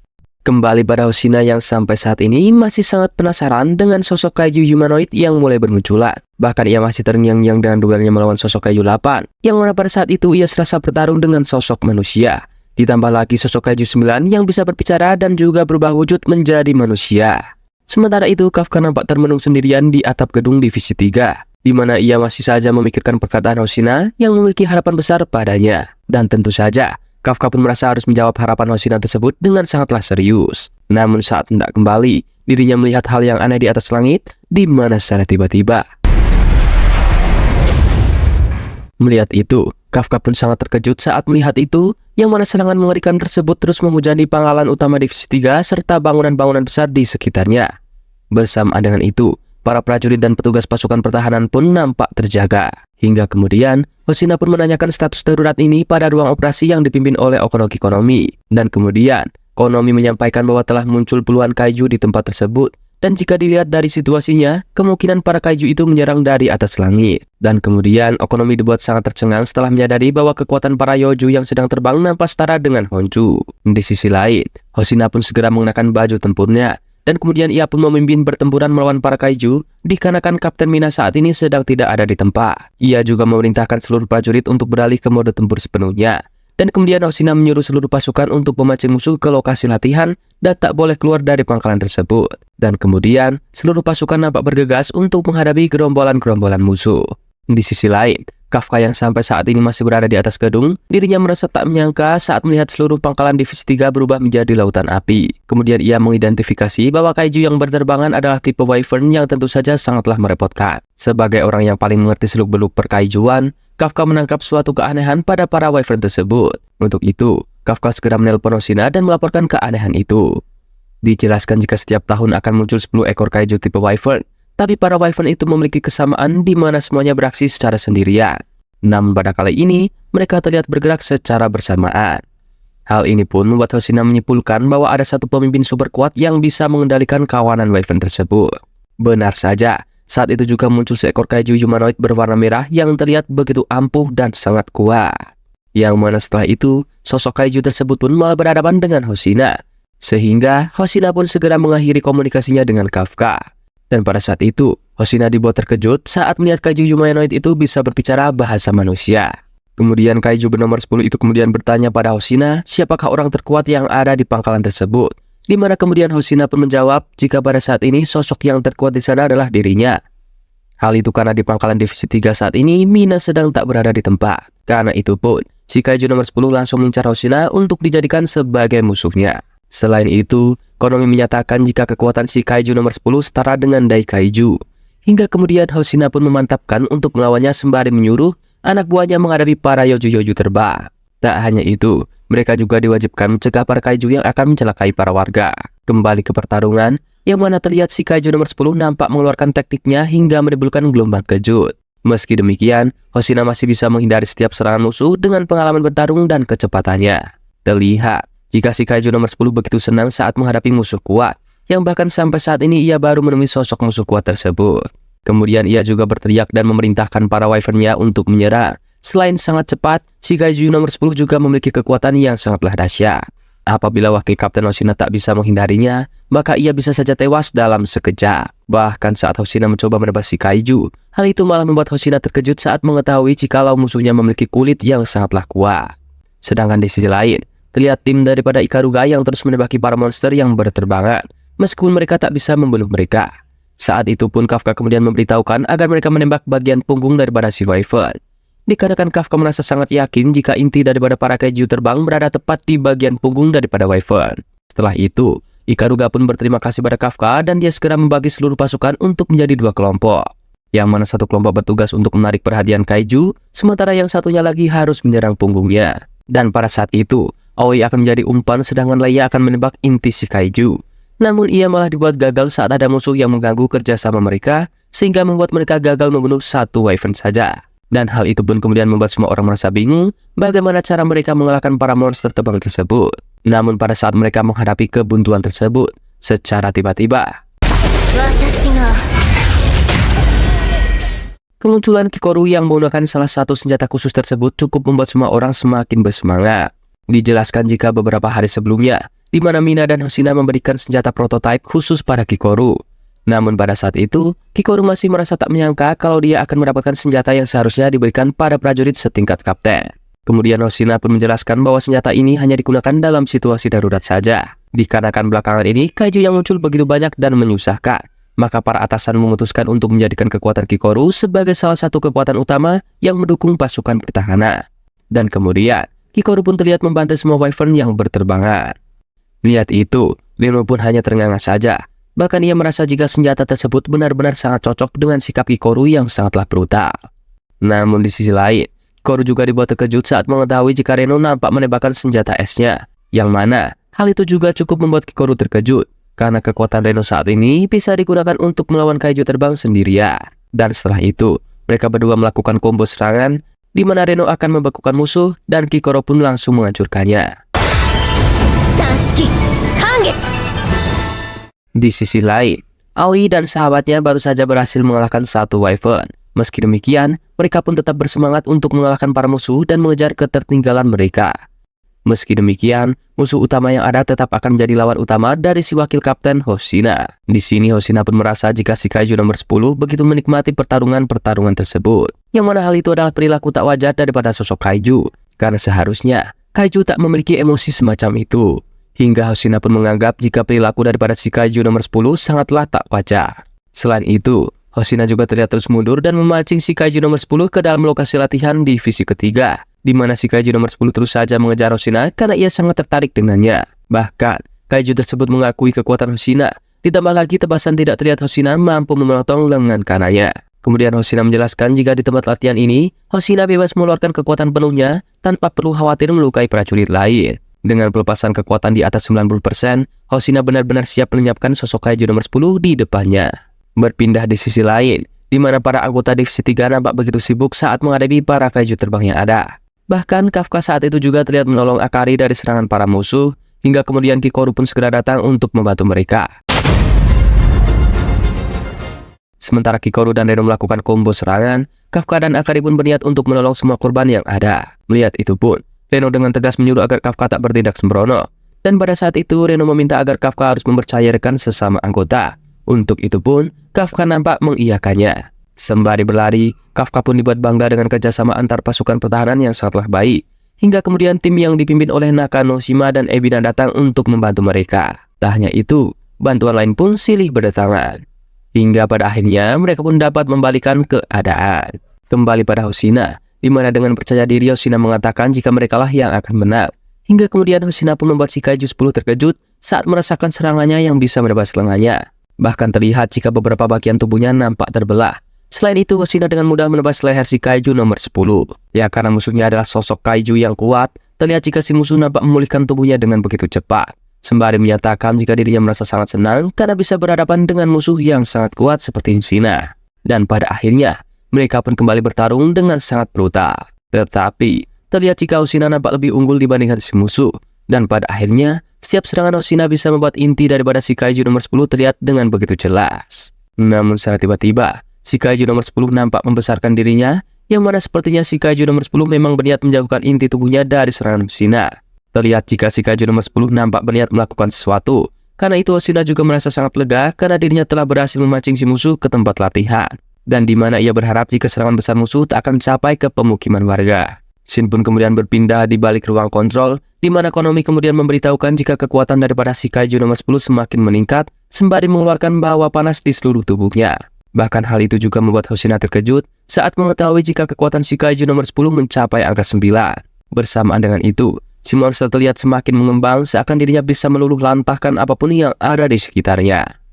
[SPEAKER 1] Kembali pada Hoshina yang sampai saat ini masih sangat penasaran dengan sosok kaiju humanoid yang mulai bermunculan. Bahkan ia masih terngiang-ngiang dengan duelnya melawan sosok kaiju 8, yang mana pada saat itu ia serasa bertarung dengan sosok manusia. Ditambah lagi sosok kaiju 9 yang bisa berbicara dan juga berubah wujud menjadi manusia. Sementara itu, Kafka nampak termenung sendirian di atap gedung divisi 3, di mana ia masih saja memikirkan perkataan Hoshina yang memiliki harapan besar padanya. Dan tentu saja, Kafka pun merasa harus menjawab harapan Hoshina tersebut dengan sangatlah serius. Namun saat hendak kembali, dirinya melihat hal yang aneh di atas langit, di mana secara tiba-tiba. Melihat itu, Kafka pun sangat terkejut saat melihat itu, yang mana serangan mengerikan tersebut terus menghujani pangkalan utama divisi 3 serta bangunan-bangunan besar di sekitarnya. Bersamaan dengan itu, para prajurit dan petugas pasukan pertahanan pun nampak terjaga. Hingga kemudian, Hoshina pun menanyakan status darurat ini pada ruang operasi yang dipimpin oleh Konomi. Dan kemudian, Konomi menyampaikan bahwa telah muncul puluhan kaiju di tempat tersebut. Dan jika dilihat dari situasinya, kemungkinan para kaiju itu menyerang dari atas langit. Dan kemudian, Konomi dibuat sangat tercengang setelah menyadari bahwa kekuatan para Yoju yang sedang terbang nampak setara dengan Honju. Di sisi lain, Hoshina pun segera mengenakan baju tempurnya. Dan kemudian ia pun memimpin pertempuran melawan para kaiju, dikarenakan Kapten Mina saat ini sedang tidak ada di tempat. Ia juga memerintahkan seluruh prajurit untuk beralih ke mode tempur sepenuhnya. Dan kemudian Hoshina menyuruh seluruh pasukan untuk memancing musuh ke lokasi latihan dan tak boleh keluar dari pangkalan tersebut. Dan kemudian, seluruh pasukan nampak bergegas untuk menghadapi gerombolan-gerombolan musuh. Di sisi lain, Kafka yang sampai saat ini masih berada di atas gedung, dirinya merasa tak menyangka saat melihat seluruh pangkalan Divisi 3 berubah menjadi lautan api. Kemudian ia mengidentifikasi bahwa kaiju yang berterbangan adalah tipe Wyvern yang tentu saja sangatlah merepotkan. Sebagai orang yang paling mengerti seluk-beluk perkaijuan, Kafka menangkap suatu keanehan pada para Wyvern tersebut. Untuk itu, Kafka segera menelpon Hoshina dan melaporkan keanehan itu. Dijelaskan jika setiap tahun akan muncul 10 ekor kaiju tipe Wyvern, tapi para Wyvern itu memiliki kesamaan di mana semuanya beraksi secara sendirian. Namun pada kali ini, mereka terlihat bergerak secara bersamaan. Hal ini pun membuat Hoshina menyimpulkan bahwa ada satu pemimpin super kuat yang bisa mengendalikan kawanan Wyvern tersebut. Benar saja, saat itu juga muncul seekor kaiju humanoid berwarna merah yang terlihat begitu ampuh dan sangat kuat. Yang mana setelah itu, sosok kaiju tersebut pun malah berhadapan dengan Hoshina. Sehingga Hoshina pun segera mengakhiri komunikasinya dengan Kafka. Dan pada saat itu, Hoshina dibuat terkejut saat melihat kaiju humanoid itu bisa berbicara bahasa manusia. Kemudian kaiju bernomor 10 itu kemudian bertanya pada Hoshina siapakah orang terkuat yang ada di pangkalan tersebut. Di mana kemudian Hoshina pun menjawab jika pada saat ini sosok yang terkuat di sana adalah dirinya. Hal itu karena di pangkalan Divisi 3 saat ini Mina sedang tak berada di tempat. Karena itu pun, si kaiju nomor 10 langsung mengincar Hoshina untuk dijadikan sebagai musuhnya. Selain itu, Konomi menyatakan jika kekuatan si kaiju nomor 10 setara dengan Dai Kaiju. Hingga kemudian Hoshina pun memantapkan untuk melawannya sembari menyuruh anak buahnya menghadapi para Yoju-Yoju terbang. Tak hanya itu, mereka juga diwajibkan mencegah para kaiju yang akan mencelakai para warga. Kembali ke pertarungan, yang mana terlihat si kaiju nomor 10 nampak mengeluarkan tekniknya hingga menimbulkan gelombang kejut. Meski demikian, Hoshina masih bisa menghindari setiap serangan musuh dengan pengalaman bertarung dan kecepatannya. Terlihat, jika si kaiju nomor 10 begitu senang saat menghadapi musuh kuat, yang bahkan sampai saat ini ia baru menemui sosok musuh kuat tersebut. Kemudian ia juga berteriak dan memerintahkan para Wyvern-nya untuk menyerang. Selain sangat cepat, si kaiju nomor 10 juga memiliki kekuatan yang sangatlah dahsyat. Apabila wakil Kapten Hoshina tak bisa menghindarinya, maka ia bisa saja tewas dalam sekejap. Bahkan saat Hoshina mencoba menebas si kaiju, hal itu malah membuat Hoshina terkejut saat mengetahui jikalau musuhnya memiliki kulit yang sangatlah kuat. Sedangkan di sisi lain, terlihat tim daripada Ikaruga yang terus menembaki para monster yang berterbangan, meskipun mereka tak bisa membunuh mereka. Saat itu pun Kafka kemudian memberitahukan agar mereka menembak bagian punggung daripada si Wyvern. Dikarenakan Kafka merasa sangat yakin jika inti daripada para kaiju terbang berada tepat di bagian punggung daripada Wyvern. Setelah itu, Ikaruga pun berterima kasih pada Kafka dan dia segera membagi seluruh pasukan untuk menjadi 2 kelompok. Yang mana satu kelompok bertugas untuk menarik perhatian kaiju, sementara yang satunya lagi harus menyerang punggungnya. Dan pada saat itu, Aoi akan menjadi umpan sedangkan Leia akan menembak inti si kaiju. Namun ia malah dibuat gagal saat ada musuh yang mengganggu kerjasama mereka, sehingga membuat mereka gagal membunuh satu Wyvern saja. Dan hal itu pun kemudian membuat semua orang merasa bingung bagaimana cara mereka mengalahkan para monster terbang tersebut. Namun pada saat mereka menghadapi kebuntuan tersebut, secara tiba-tiba kemunculan Kikoru yang menggunakan salah satu senjata khusus tersebut cukup membuat semua orang semakin bersemangat. Dijelaskan jika beberapa hari sebelumnya, di mana Mina dan Hoshina memberikan senjata prototipe khusus pada Kikoru. Namun pada saat itu, Kikoru masih merasa tak menyangka kalau dia akan mendapatkan senjata yang seharusnya diberikan pada prajurit setingkat kapten. Kemudian Hoshina pun menjelaskan bahwa senjata ini hanya digunakan dalam situasi darurat saja. Dikarenakan belakangan ini, kaiju yang muncul begitu banyak dan menyusahkan, maka para atasan memutuskan untuk menjadikan kekuatan Kikoru sebagai salah satu kekuatan utama yang mendukung pasukan pertahanan. Dan kemudian, Kikoru pun terlihat membantai semua Wyvern yang berterbangan. Lihat itu, Rino pun hanya ternganga saja. Bahkan ia merasa jika senjata tersebut benar-benar sangat cocok dengan sikap Kikoru yang sangatlah brutal. Namun di sisi lain, Kikoru juga dibuat terkejut saat mengetahui jika Reno nampak menembakkan senjata esnya. Yang mana, hal itu juga cukup membuat Kikoru terkejut, karena kekuatan Reno saat ini bisa digunakan untuk melawan kaiju terbang sendirian. Dan setelah itu, mereka berdua melakukan combo serangan, di mana Reno akan membekukan musuh dan Kikoro pun langsung menghancurkannya. Di sisi lain, Aoi dan sahabatnya baru saja berhasil mengalahkan satu Wyvern. Meski demikian, mereka pun tetap bersemangat untuk mengalahkan para musuh dan mengejar ketertinggalan mereka. Meski demikian, musuh utama yang ada tetap akan menjadi lawan utama dari si wakil kapten Hoshina. Di sini Hoshina pun merasa jika si Kaiju nomor 10 begitu menikmati pertarungan tersebut. Yang mana hal itu adalah perilaku tak wajar daripada sosok Kaiju. Karena seharusnya Kaiju tak memiliki emosi semacam itu. Hingga Hoshina pun menganggap jika perilaku daripada si Kaiju nomor 10 sangatlah tak wajar. Selain itu, Hoshina juga terlihat terus mundur dan memancing si Kaiju nomor 10 ke dalam lokasi latihan divisi ketiga, di mana si Kaiju nomor 10 terus saja mengejar Hoshina karena ia sangat tertarik dengannya. Bahkan, Kaiju tersebut mengakui kekuatan Hoshina, ditambah lagi tebasan tidak terlihat Hoshina mampu memotong lengan kanannya. Kemudian Hoshina menjelaskan jika di tempat latihan ini, Hoshina bebas mengeluarkan kekuatan penuhnya tanpa perlu khawatir melukai prajurit lain. Dengan pelepasan kekuatan di atas 90%, Hoshina benar-benar siap menyiapkan sosok Kaiju nomor 10 di depannya. Berpindah di sisi lain, di mana para anggota divisi 3 nampak begitu sibuk saat menghadapi para Kaiju terbang yang ada. Bahkan Kafka saat itu juga terlihat menolong Akari dari serangan para musuh, hingga kemudian Kikoru pun segera datang untuk membantu mereka. Sementara Kikoru dan Reno melakukan combo serangan, Kafka dan Akari pun berniat untuk menolong semua korban yang ada. Melihat itu pun, Reno dengan tegas menyuruh agar Kafka tak bertindak sembrono. Dan pada saat itu Reno meminta agar Kafka harus mempercayakan sesama anggota. Untuk itu pun, Kafka nampak mengiyakannya. Sembari berlari, Kafka pun dibuat bangga dengan kerjasama antar pasukan pertahanan yang sangatlah baik. Hingga kemudian tim yang dipimpin oleh Nakano, Shima, dan Ebina datang untuk membantu mereka. Tak hanya itu, bantuan lain pun silih berdatangan. Hingga pada akhirnya mereka pun dapat membalikan keadaan. Kembali pada Hoshina, di mana dengan percaya diri Hoshina mengatakan jika merekalah yang akan menang. Hingga kemudian Hoshina pun membuat si Kaiju 10 terkejut saat merasakan serangannya yang bisa menebas lengannya. Bahkan terlihat jika beberapa bagian tubuhnya nampak terbelah. Selain itu, Hoshina dengan mudah menebas leher si Kaiju nomor 10. Ya, karena musuhnya adalah sosok Kaiju yang kuat, terlihat jika si musuh nampak memulihkan tubuhnya dengan begitu cepat. Sembari menyatakan jika dirinya merasa sangat senang karena bisa berhadapan dengan musuh yang sangat kuat seperti Hoshina. Dan pada akhirnya, mereka pun kembali bertarung dengan sangat brutal. Tetapi, terlihat jika Hoshina nampak lebih unggul dibandingkan si musuh. Dan pada akhirnya, setiap serangan Hoshina bisa membuat inti daripada si Kaiju nomor 10 terlihat dengan begitu jelas. Namun secara tiba-tiba, si Kaiju nomor 10 nampak membesarkan dirinya, yang mana sepertinya si Kaiju nomor 10 memang berniat menjauhkan inti tubuhnya dari serangan Hoshina. Terlihat jika si Kaiju nomor 10 nampak berniat melakukan sesuatu. Karena itu Hoshina juga merasa sangat lega karena dirinya telah berhasil memancing si musuh ke tempat latihan. Dan di mana ia berharap jika serangan besar musuh tak akan mencapai ke pemukiman warga. Shin pun kemudian berpindah di balik ruang kontrol, di mana Konomi kemudian memberitahukan jika kekuatan daripada si Kaiju nomor 10 semakin meningkat, sembari mengeluarkan bawah panas di seluruh tubuhnya. Bahkan hal itu juga membuat Hoshina terkejut saat mengetahui jika kekuatan si Kaiju nomor 10 mencapai angka 9. Bersamaan dengan itu, si monster terlihat semakin mengembang seakan dirinya bisa meluluh lantahkan apapun yang ada di sekitarnya.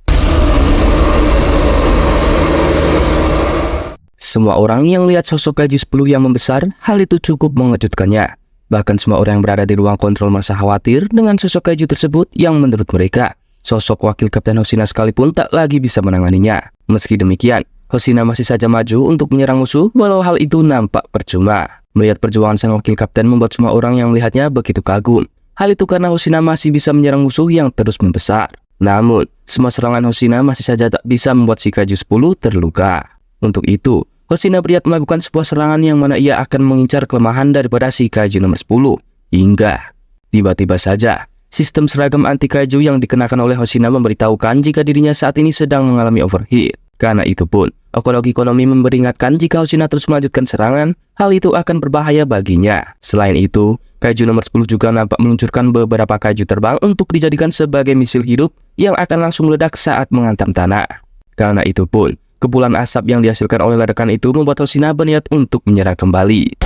[SPEAKER 1] Semua orang yang melihat sosok Kaiju 10 yang membesar, hal itu cukup mengejutkannya. Bahkan semua orang yang berada di ruang kontrol merasa khawatir dengan sosok Kaiju tersebut yang menurut mereka, sosok wakil Kapten Hoshina sekalipun tak lagi bisa menanganinya. Meski demikian, Hoshina masih saja maju untuk menyerang musuh walau hal itu nampak percuma. Melihat perjuangan sang wakil kapten membuat semua orang yang melihatnya begitu kagum. Hal itu karena Hoshina masih bisa menyerang musuh yang terus membesar. Namun, semua serangan Hoshina masih saja tak bisa membuat si Kaiju 10 terluka. Untuk itu, Hoshina berniat melakukan sebuah serangan yang mana ia akan mengincar kelemahan daripada si Kaiju nomor 10. Hingga tiba-tiba saja, sistem seragam anti Kaiju yang dikenakan oleh Hoshina memberitahukan jika dirinya saat ini sedang mengalami overheat. Karena itu pun, Okologi Konomi memperingatkan jika Hoshina terus melanjutkan serangan, hal itu akan berbahaya baginya. Selain itu, Kaiju nomor 10 juga nampak meluncurkan beberapa kaiju terbang untuk dijadikan sebagai misil hidup yang akan langsung meledak saat menghantam tanah. Karena itu pun, kepulan asap yang dihasilkan oleh ledakan itu membuat Hoshina berniat untuk menyerang kembali.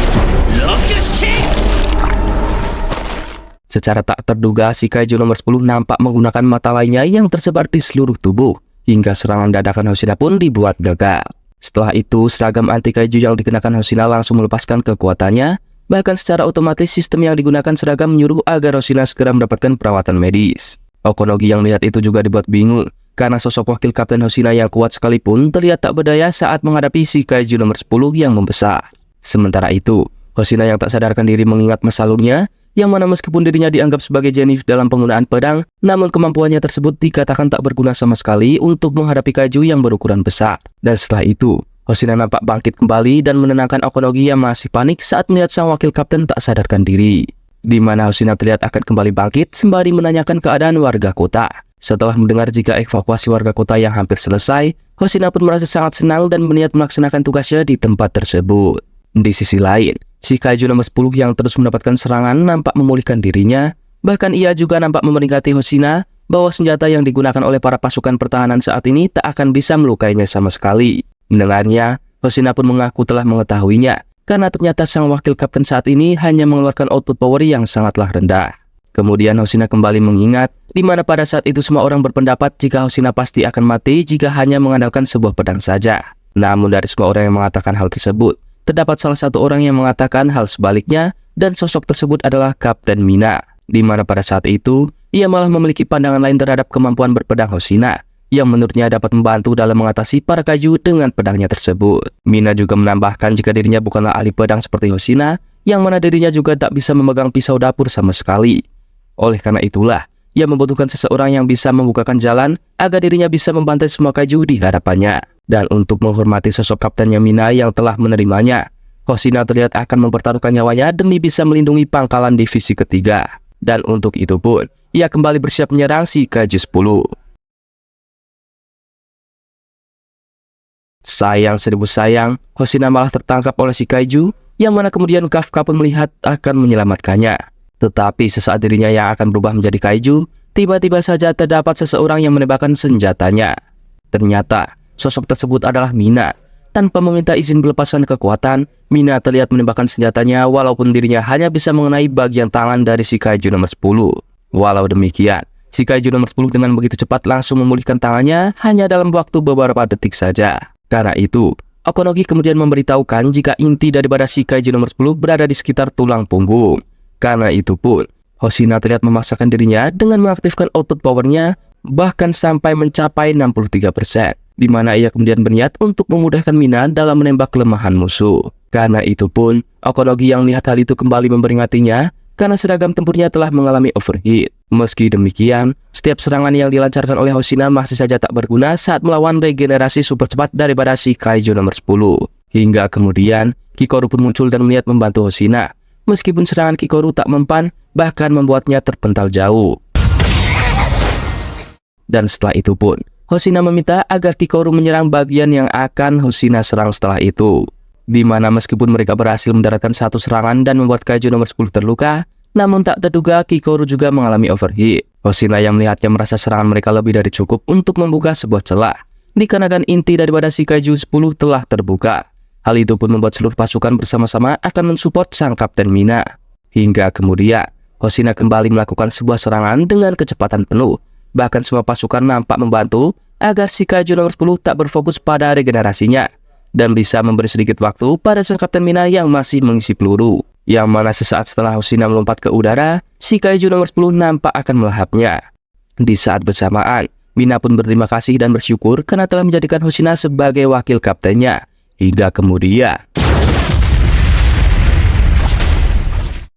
[SPEAKER 1] Secara tak terduga, si Kaiju nomor 10 nampak menggunakan mata lainnya yang tersebar di seluruh tubuh. Hingga serangan dadakan Hoshina pun dibuat gagal. Setelah itu, seragam anti Kaiju yang dikenakan Hoshina langsung melepaskan kekuatannya. Bahkan secara otomatis sistem yang digunakan seragam menyuruh agar Hoshina segera mendapatkan perawatan medis. Okonogi yang melihat itu juga dibuat bingung. karena sosok wakil kapten Hoshina yang kuat sekalipun terlihat tak berdaya saat menghadapi si kaiju nomor 10 yang membesar. Sementara itu, Hoshina yang tak sadarkan diri mengingat masa lalunya, yang mana meskipun dirinya dianggap sebagai jenius dalam penggunaan pedang, namun kemampuannya tersebut dikatakan tak berguna sama sekali untuk menghadapi kaiju yang berukuran besar. Dan setelah itu, Hoshina nampak bangkit kembali dan menenangkan Okonogi yang masih panik saat melihat sang wakil kapten tak sadarkan diri. Di mana Hoshina terlihat akan kembali bangkit sembari menanyakan keadaan warga kota. Setelah mendengar jika evakuasi warga kota yang hampir selesai, Hoshina pun merasa sangat senang dan berniat melaksanakan tugasnya di tempat tersebut. Di sisi lain, si kaiju nomor 10 yang terus mendapatkan serangan nampak memulihkan dirinya. Bahkan ia juga nampak memeringati Hoshina bahwa senjata yang digunakan oleh para pasukan pertahanan saat ini tak akan bisa melukainya sama sekali. Mendengarnya, Hoshina pun mengaku telah mengetahuinya, karena ternyata sang wakil kapten saat ini hanya mengeluarkan output power yang sangatlah rendah. Kemudian Hoshina kembali mengingat, di mana pada saat itu semua orang berpendapat jika Hoshina pasti akan mati jika hanya mengandalkan sebuah pedang saja. Namun dari semua orang yang mengatakan hal tersebut, terdapat salah satu orang yang mengatakan hal sebaliknya, dan sosok tersebut adalah Kapten Mina. Di mana pada saat itu, ia malah memiliki pandangan lain terhadap kemampuan berpedang Hoshina, yang menurutnya dapat membantu dalam mengatasi para kaiju dengan pedangnya tersebut. Mina juga menambahkan jika dirinya bukanlah ahli pedang seperti Hoshina, yang mana dirinya juga tak bisa memegang pisau dapur sama sekali. Oleh karena itulah, ia membutuhkan seseorang yang bisa membukakan jalan agar dirinya bisa membantai semua kaiju di hadapannya. Dan untuk menghormati sosok kaptennya Mina yang telah menerimanya, Hoshina terlihat akan mempertaruhkan nyawanya demi bisa melindungi pangkalan divisi ketiga. Dan untuk itu pun, ia kembali bersiap menyerang si kaiju 10. Sayang seribu sayang, Hoshina malah tertangkap oleh si kaiju, yang mana kemudian Kafka pun melihat akan menyelamatkannya. Tetapi sesaat dirinya yang akan berubah menjadi kaiju, tiba-tiba saja terdapat seseorang yang menembakkan senjatanya. Ternyata, sosok tersebut adalah Mina. Tanpa meminta izin pelepaskan kekuatan, Mina terlihat menembakkan senjatanya walaupun dirinya hanya bisa mengenai bagian tangan dari si kaiju nomor 10. Walau demikian, si kaiju nomor 10 dengan begitu cepat langsung memulihkan tangannya hanya dalam waktu beberapa detik saja. Karena itu, Okonogi kemudian memberitahukan jika inti daripada si kaiju nomor 10 berada di sekitar tulang punggung. Karena itu pun, Hoshina terlihat memaksakan dirinya dengan mengaktifkan output powernya bahkan sampai mencapai 63%, di mana ia kemudian berniat untuk memudahkan Mina dalam menembak kelemahan musuh. Karena itu pun, Okonogi yang melihat hal itu kembali memperingatinya karena seragam tempurnya telah mengalami overheat. Meski demikian, setiap serangan yang dilancarkan oleh Hoshina masih saja tak berguna saat melawan regenerasi super cepat daripada si kaiju nomor 10. Hingga kemudian, Kikoru pun muncul dan melihat membantu Hoshina. Meskipun serangan Kikoru tak mempan, bahkan membuatnya terpental jauh. Dan setelah itu pun, Hoshina meminta agar Kikoru menyerang bagian yang akan Hoshina serang setelah itu. Di mana meskipun mereka berhasil mendaratkan satu serangan dan membuat kaiju nomor 10 terluka, namun tak terduga Kikoru juga mengalami overheat. Hoshina yang melihatnya merasa serangan mereka lebih dari cukup untuk membuka sebuah celah, dikarenakan inti daripada si kaiju 10 telah terbuka. Hal itu pun membuat seluruh pasukan bersama-sama akan mensupport sang Kapten Mina. Hingga kemudian, Hoshina kembali melakukan sebuah serangan dengan kecepatan penuh. Bahkan semua pasukan nampak membantu agar si kaiju nomor 10 tak berfokus pada regenerasinya dan bisa memberi sedikit waktu pada sang Kapten Mina yang masih mengisi peluru. Yang mana sesaat setelah Hoshina melompat ke udara, si kaiju nomor 10 nampak akan melahapnya. Di saat bersamaan, Mina pun berterima kasih dan bersyukur karena telah menjadikan Hoshina sebagai wakil kaptennya. Hingga kemudian,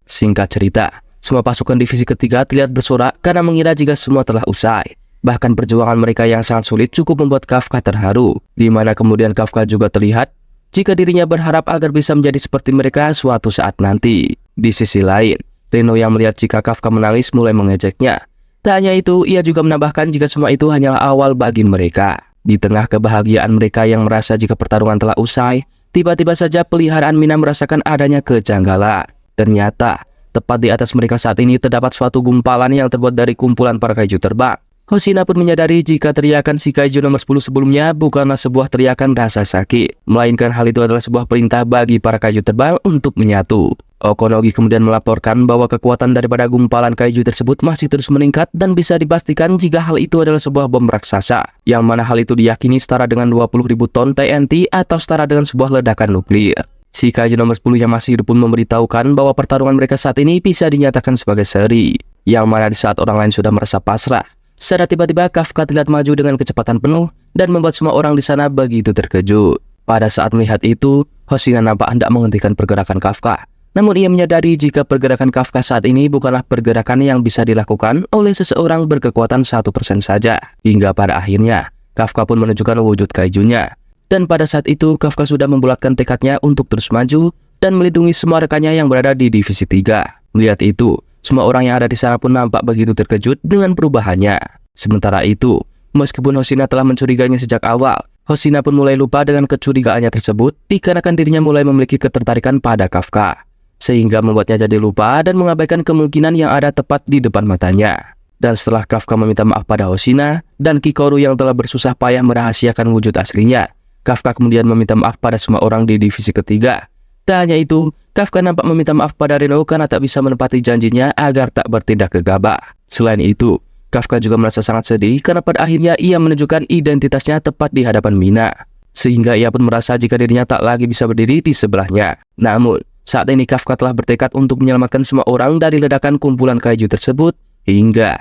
[SPEAKER 1] singkat cerita, semua pasukan divisi ketiga terlihat bersorak karena mengira jika semua telah usai. Bahkan perjuangan mereka yang sangat sulit cukup membuat Kafka terharu, di mana kemudian Kafka juga terlihat jika dirinya berharap agar bisa menjadi seperti mereka suatu saat nanti. Di sisi lain, Reno yang melihat jika Kafka menangis mulai mengejeknya. Tak hanya itu, ia juga menambahkan jika semua itu hanyalah awal bagi mereka. Di tengah kebahagiaan mereka yang merasa jika pertarungan telah usai, tiba-tiba saja peliharaan Mina merasakan adanya kejanggalan. Ternyata, tepat di atas mereka saat ini terdapat suatu gumpalan yang terbuat dari kumpulan para kaiju terbang. Hoshina pun menyadari jika teriakan si kaiju nomor 10 sebelumnya bukanlah sebuah teriakan rasa sakit, melainkan hal itu adalah sebuah perintah bagi para kaiju terbang untuk menyatu. Okonogi kemudian melaporkan bahwa kekuatan daripada gumpalan kaiju tersebut masih terus meningkat dan bisa dipastikan jika hal itu adalah sebuah bom raksasa, yang mana hal itu diyakini setara dengan 20.000 ton TNT atau setara dengan sebuah ledakan nuklir. Si kaiju nomor 10 yang masih hidup pun memberitahukan bahwa pertarungan mereka saat ini bisa dinyatakan sebagai seri, yang mana di saat orang lain sudah merasa pasrah, Secara tiba-tiba Kafka terlihat maju dengan kecepatan penuh dan membuat semua orang di sana begitu terkejut. Pada saat melihat itu, Hoshina nampak hendak menghentikan pergerakan Kafka. Namun ia menyadari jika pergerakan Kafka saat ini bukanlah pergerakan yang bisa dilakukan oleh seseorang berkekuatan 1% saja. Hingga pada akhirnya, Kafka pun menunjukkan wujud kaijunya. Dan pada saat itu, Kafka sudah membulatkan tekadnya untuk terus maju dan melindungi semua rekannya yang berada di Divisi 3. Melihat itu, semua orang yang ada di sana pun nampak begitu terkejut dengan perubahannya. Sementara itu, meskipun Hoshina telah mencurigainya sejak awal, Hoshina pun mulai lupa dengan kecurigaannya tersebut dikarenakan dirinya mulai memiliki ketertarikan pada Kafka, sehingga membuatnya jadi lupa dan mengabaikan kemungkinan yang ada tepat di depan matanya. Dan setelah Kafka meminta maaf pada Hoshina dan Kikoru yang telah bersusah payah merahasiakan wujud aslinya, Kafka kemudian meminta maaf pada semua orang di divisi ketiga. Tak hanya itu, Kafka nampak meminta maaf pada Reno karena tak bisa menepati janjinya agar tak bertindak gegabah. Selain itu, Kafka juga merasa sangat sedih karena pada akhirnya ia menunjukkan identitasnya tepat di hadapan Mina, sehingga ia pun merasa jika dirinya tak lagi bisa berdiri di sebelahnya. Namun, saat ini Kafka telah bertekad untuk menyelamatkan semua orang dari ledakan kumpulan kaiju tersebut hingga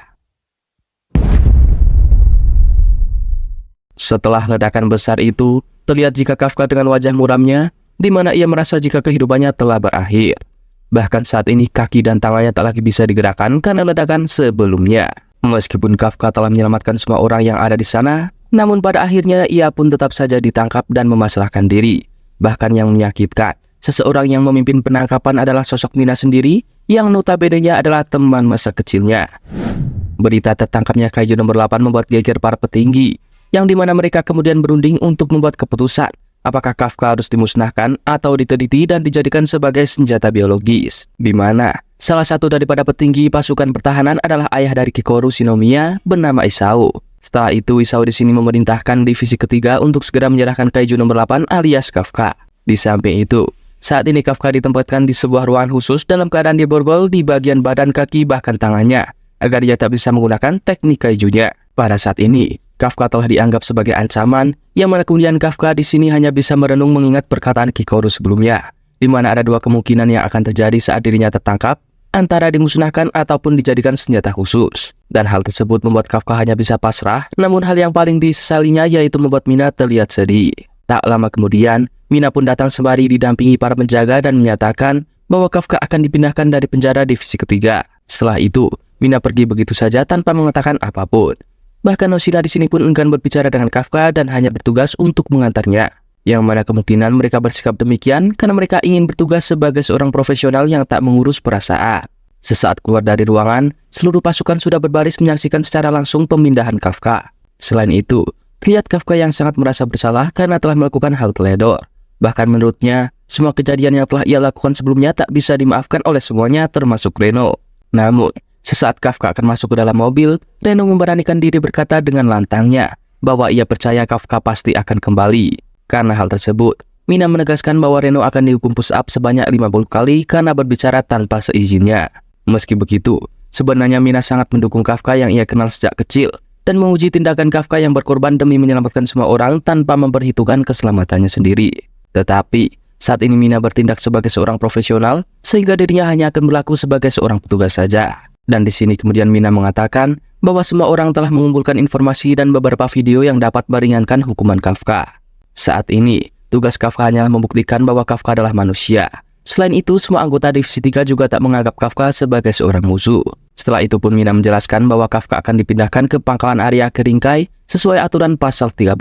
[SPEAKER 1] setelah ledakan besar itu, terlihat jika Kafka dengan wajah muramnya, di mana ia merasa jika kehidupannya telah berakhir. Bahkan saat ini kaki dan tangannya tak lagi bisa digerakkan karena ledakan sebelumnya. Meskipun Kafka telah menyelamatkan semua orang yang ada di sana, namun pada akhirnya ia pun tetap saja ditangkap dan memasrahkan diri. Bahkan yang menyakitkan, seseorang yang memimpin penangkapan adalah sosok Mina sendiri, yang notabene-nya adalah teman masa kecilnya. Berita tertangkapnya Kaiju nomor 8 membuat geger para petinggi, yang dimana mereka kemudian berunding untuk membuat keputusan apakah Kafka harus dimusnahkan atau diteliti dan dijadikan sebagai senjata biologis. Di mana salah satu daripada petinggi pasukan pertahanan adalah ayah dari Kikoru Shinomiya bernama Isao. Setelah itu Isao di sini memerintahkan divisi ketiga untuk segera menyerahkan Kaiju nomor 8 alias Kafka. Di samping itu, saat ini Kafka ditempatkan di sebuah ruangan khusus dalam keadaan diborgol di bagian badan, kaki, bahkan tangannya, agar ia tak bisa menggunakan teknik kaijunya. Pada saat ini, Kafka telah dianggap sebagai ancaman, yang mana kemudian Kafka di sini hanya bisa merenung mengingat perkataan Kikoru sebelumnya, di mana ada dua kemungkinan yang akan terjadi saat dirinya tertangkap, antara dimusnahkan ataupun dijadikan senjata khusus. Dan hal tersebut membuat Kafka hanya bisa pasrah, namun hal yang paling disesalinya yaitu membuat Mina terlihat sedih. Tak lama kemudian, Mina pun datang sembari didampingi para penjaga dan menyatakan bahwa Kafka akan dipindahkan dari penjara divisi ketiga. Setelah itu, Mina pergi begitu saja tanpa mengatakan apapun. Bahkan Hoshina di sini pun enggan berbicara dengan Kafka dan hanya bertugas untuk mengantarnya. Yang mana kemungkinan mereka bersikap demikian karena mereka ingin bertugas sebagai seorang profesional yang tak mengurus perasaan. Sesaat keluar dari ruangan, seluruh pasukan sudah berbaris menyaksikan secara langsung pemindahan Kafka. Selain itu, terlihat Kafka yang sangat merasa bersalah karena telah melakukan hal teledor. Bahkan menurutnya, semua kejadian yang telah ia lakukan sebelumnya tak bisa dimaafkan oleh semuanya termasuk Reno. Namun, sesaat Kafka akan masuk ke dalam mobil, Reno memberanikan diri berkata dengan lantangnya bahwa ia percaya Kafka pasti akan kembali. Karena hal tersebut, Mina menegaskan bahwa Reno akan dihukum push up sebanyak 50 kali karena berbicara tanpa seizinnya. Meski begitu, sebenarnya Mina sangat mendukung Kafka yang ia kenal sejak kecil dan menguji tindakan Kafka yang berkorban demi menyelamatkan semua orang tanpa memperhitungkan keselamatannya sendiri. Tetapi, saat ini Mina bertindak sebagai seorang profesional sehingga dirinya hanya akan berlaku sebagai seorang petugas saja. Dan di sini kemudian Mina mengatakan bahwa semua orang telah mengumpulkan informasi dan beberapa video yang dapat meringankan hukuman Kafka. Saat ini, tugas Kafka hanyalah membuktikan bahwa Kafka adalah manusia. Selain itu, semua anggota divisi 3 juga tak menganggap Kafka sebagai seorang musuh. Setelah itu pun Mina menjelaskan bahwa Kafka akan dipindahkan ke pangkalan area Keringkai sesuai aturan pasal 13.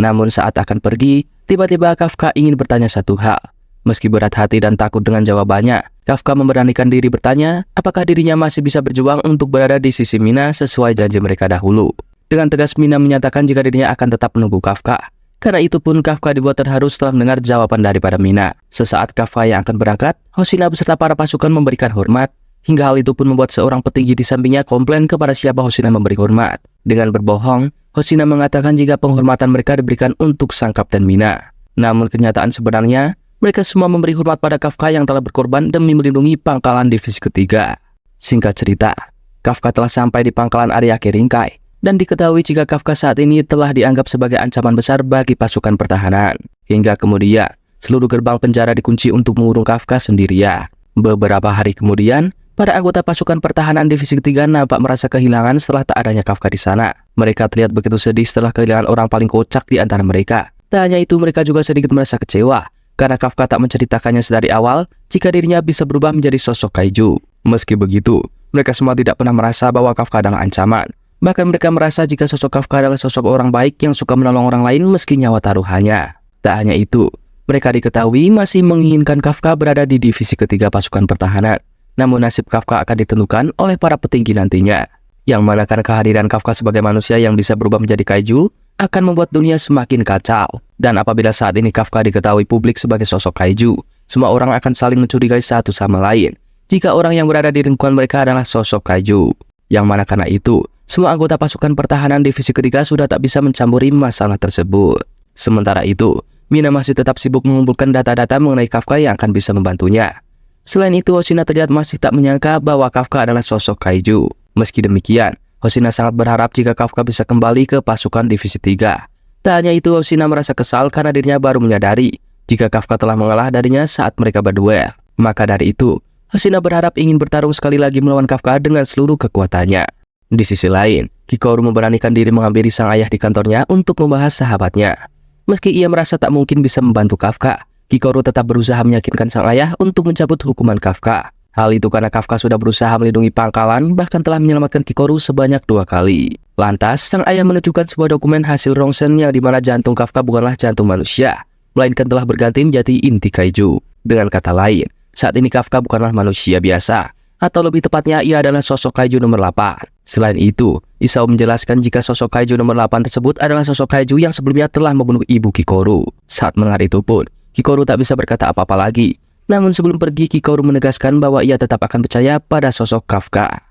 [SPEAKER 1] Namun saat akan pergi, tiba-tiba Kafka ingin bertanya satu hal. Meski berat hati dan takut dengan jawabannya, Kafka memberanikan diri bertanya apakah dirinya masih bisa berjuang untuk berada di sisi Mina sesuai janji mereka dahulu. Dengan tegas Mina menyatakan jika dirinya akan tetap menunggu Kafka. Karena itu pun Kafka dibuat terharu setelah mendengar jawaban daripada Mina. Sesaat Kafka yang akan berangkat, Hoshina beserta para pasukan memberikan hormat. Hingga hal itu pun membuat seorang petinggi di sampingnya komplain kepada siapa Hoshina memberi hormat. Dengan berbohong, Hoshina mengatakan jika penghormatan mereka diberikan untuk sang Kapten Mina. Namun kenyataan sebenarnya, mereka semua memberi hormat pada Kafka yang telah berkorban demi melindungi pangkalan divisi ketiga. Singkat cerita, Kafka telah sampai di pangkalan area Keringkai, dan diketahui jika Kafka saat ini telah dianggap sebagai ancaman besar bagi pasukan pertahanan. Hingga kemudian, seluruh gerbang penjara dikunci untuk mengurung Kafka sendirian. Beberapa hari kemudian, Para anggota pasukan pertahanan divisi ketiga nampak merasa kehilangan setelah tak adanya Kafka di sana. Mereka terlihat begitu sedih setelah kehilangan orang paling kocak di antara mereka. Tak hanya itu, mereka juga sedikit merasa kecewa karena Kafka tak menceritakannya sedari awal jika dirinya bisa berubah menjadi sosok kaiju. Meski begitu, mereka semua tidak pernah merasa bahwa Kafka adalah ancaman. Bahkan mereka merasa jika sosok Kafka adalah sosok orang baik yang suka menolong orang lain meski nyawa taruhannya. Tak hanya itu, mereka diketahui masih menginginkan Kafka berada di divisi ketiga pasukan pertahanan. Namun nasib Kafka akan ditentukan oleh para petinggi nantinya. Yang mana karena kehadiran Kafka sebagai manusia yang bisa berubah menjadi kaiju akan membuat dunia semakin kacau. Dan apabila saat ini Kafka diketahui publik sebagai sosok kaiju, semua orang akan saling mencurigai satu sama lain jika orang yang berada di lingkungan mereka adalah sosok kaiju. Yang mana karena itu, semua anggota pasukan pertahanan divisi ketiga sudah tak bisa mencampuri masalah tersebut. Sementara itu, Mina masih tetap sibuk mengumpulkan data-data mengenai Kafka yang akan bisa membantunya. Selain itu, Hoshina terlihat masih tak menyangka bahwa Kafka adalah sosok kaiju. Meski demikian, Hoshina sangat berharap jika Kafka bisa kembali ke pasukan divisi 3. Tak hanya itu, Hoshina merasa kesal karena dirinya baru menyadari jika Kafka telah mengalah darinya saat mereka berduel. Maka dari itu, Hoshina berharap ingin bertarung sekali lagi melawan Kafka dengan seluruh kekuatannya. Di sisi lain, Kikoru memberanikan diri menghampiri sang ayah di kantornya untuk membahas sahabatnya. Meski ia merasa tak mungkin bisa membantu Kafka, Kikoru tetap berusaha meyakinkan sang ayah untuk mencabut hukuman Kafka. Hal itu karena Kafka sudah berusaha melindungi pangkalan, bahkan telah menyelamatkan Kikoru sebanyak 2 kali. Lantas, sang ayah menunjukkan sebuah dokumen hasil rongsen yang dimana jantung Kafka bukanlah jantung manusia, melainkan telah berganti menjadi inti kaiju. Dengan kata lain, saat ini Kafka bukanlah manusia biasa, atau lebih tepatnya ia adalah sosok kaiju nomor 8. Selain itu, Isao menjelaskan jika sosok kaiju nomor 8 tersebut adalah sosok kaiju yang sebelumnya telah membunuh ibu Kikoru. Saat mendengar itu pun, Kikoru tak bisa berkata apa-apa lagi. Namun sebelum pergi, Kikoru menegaskan bahwa ia tetap akan percaya pada sosok Kafka.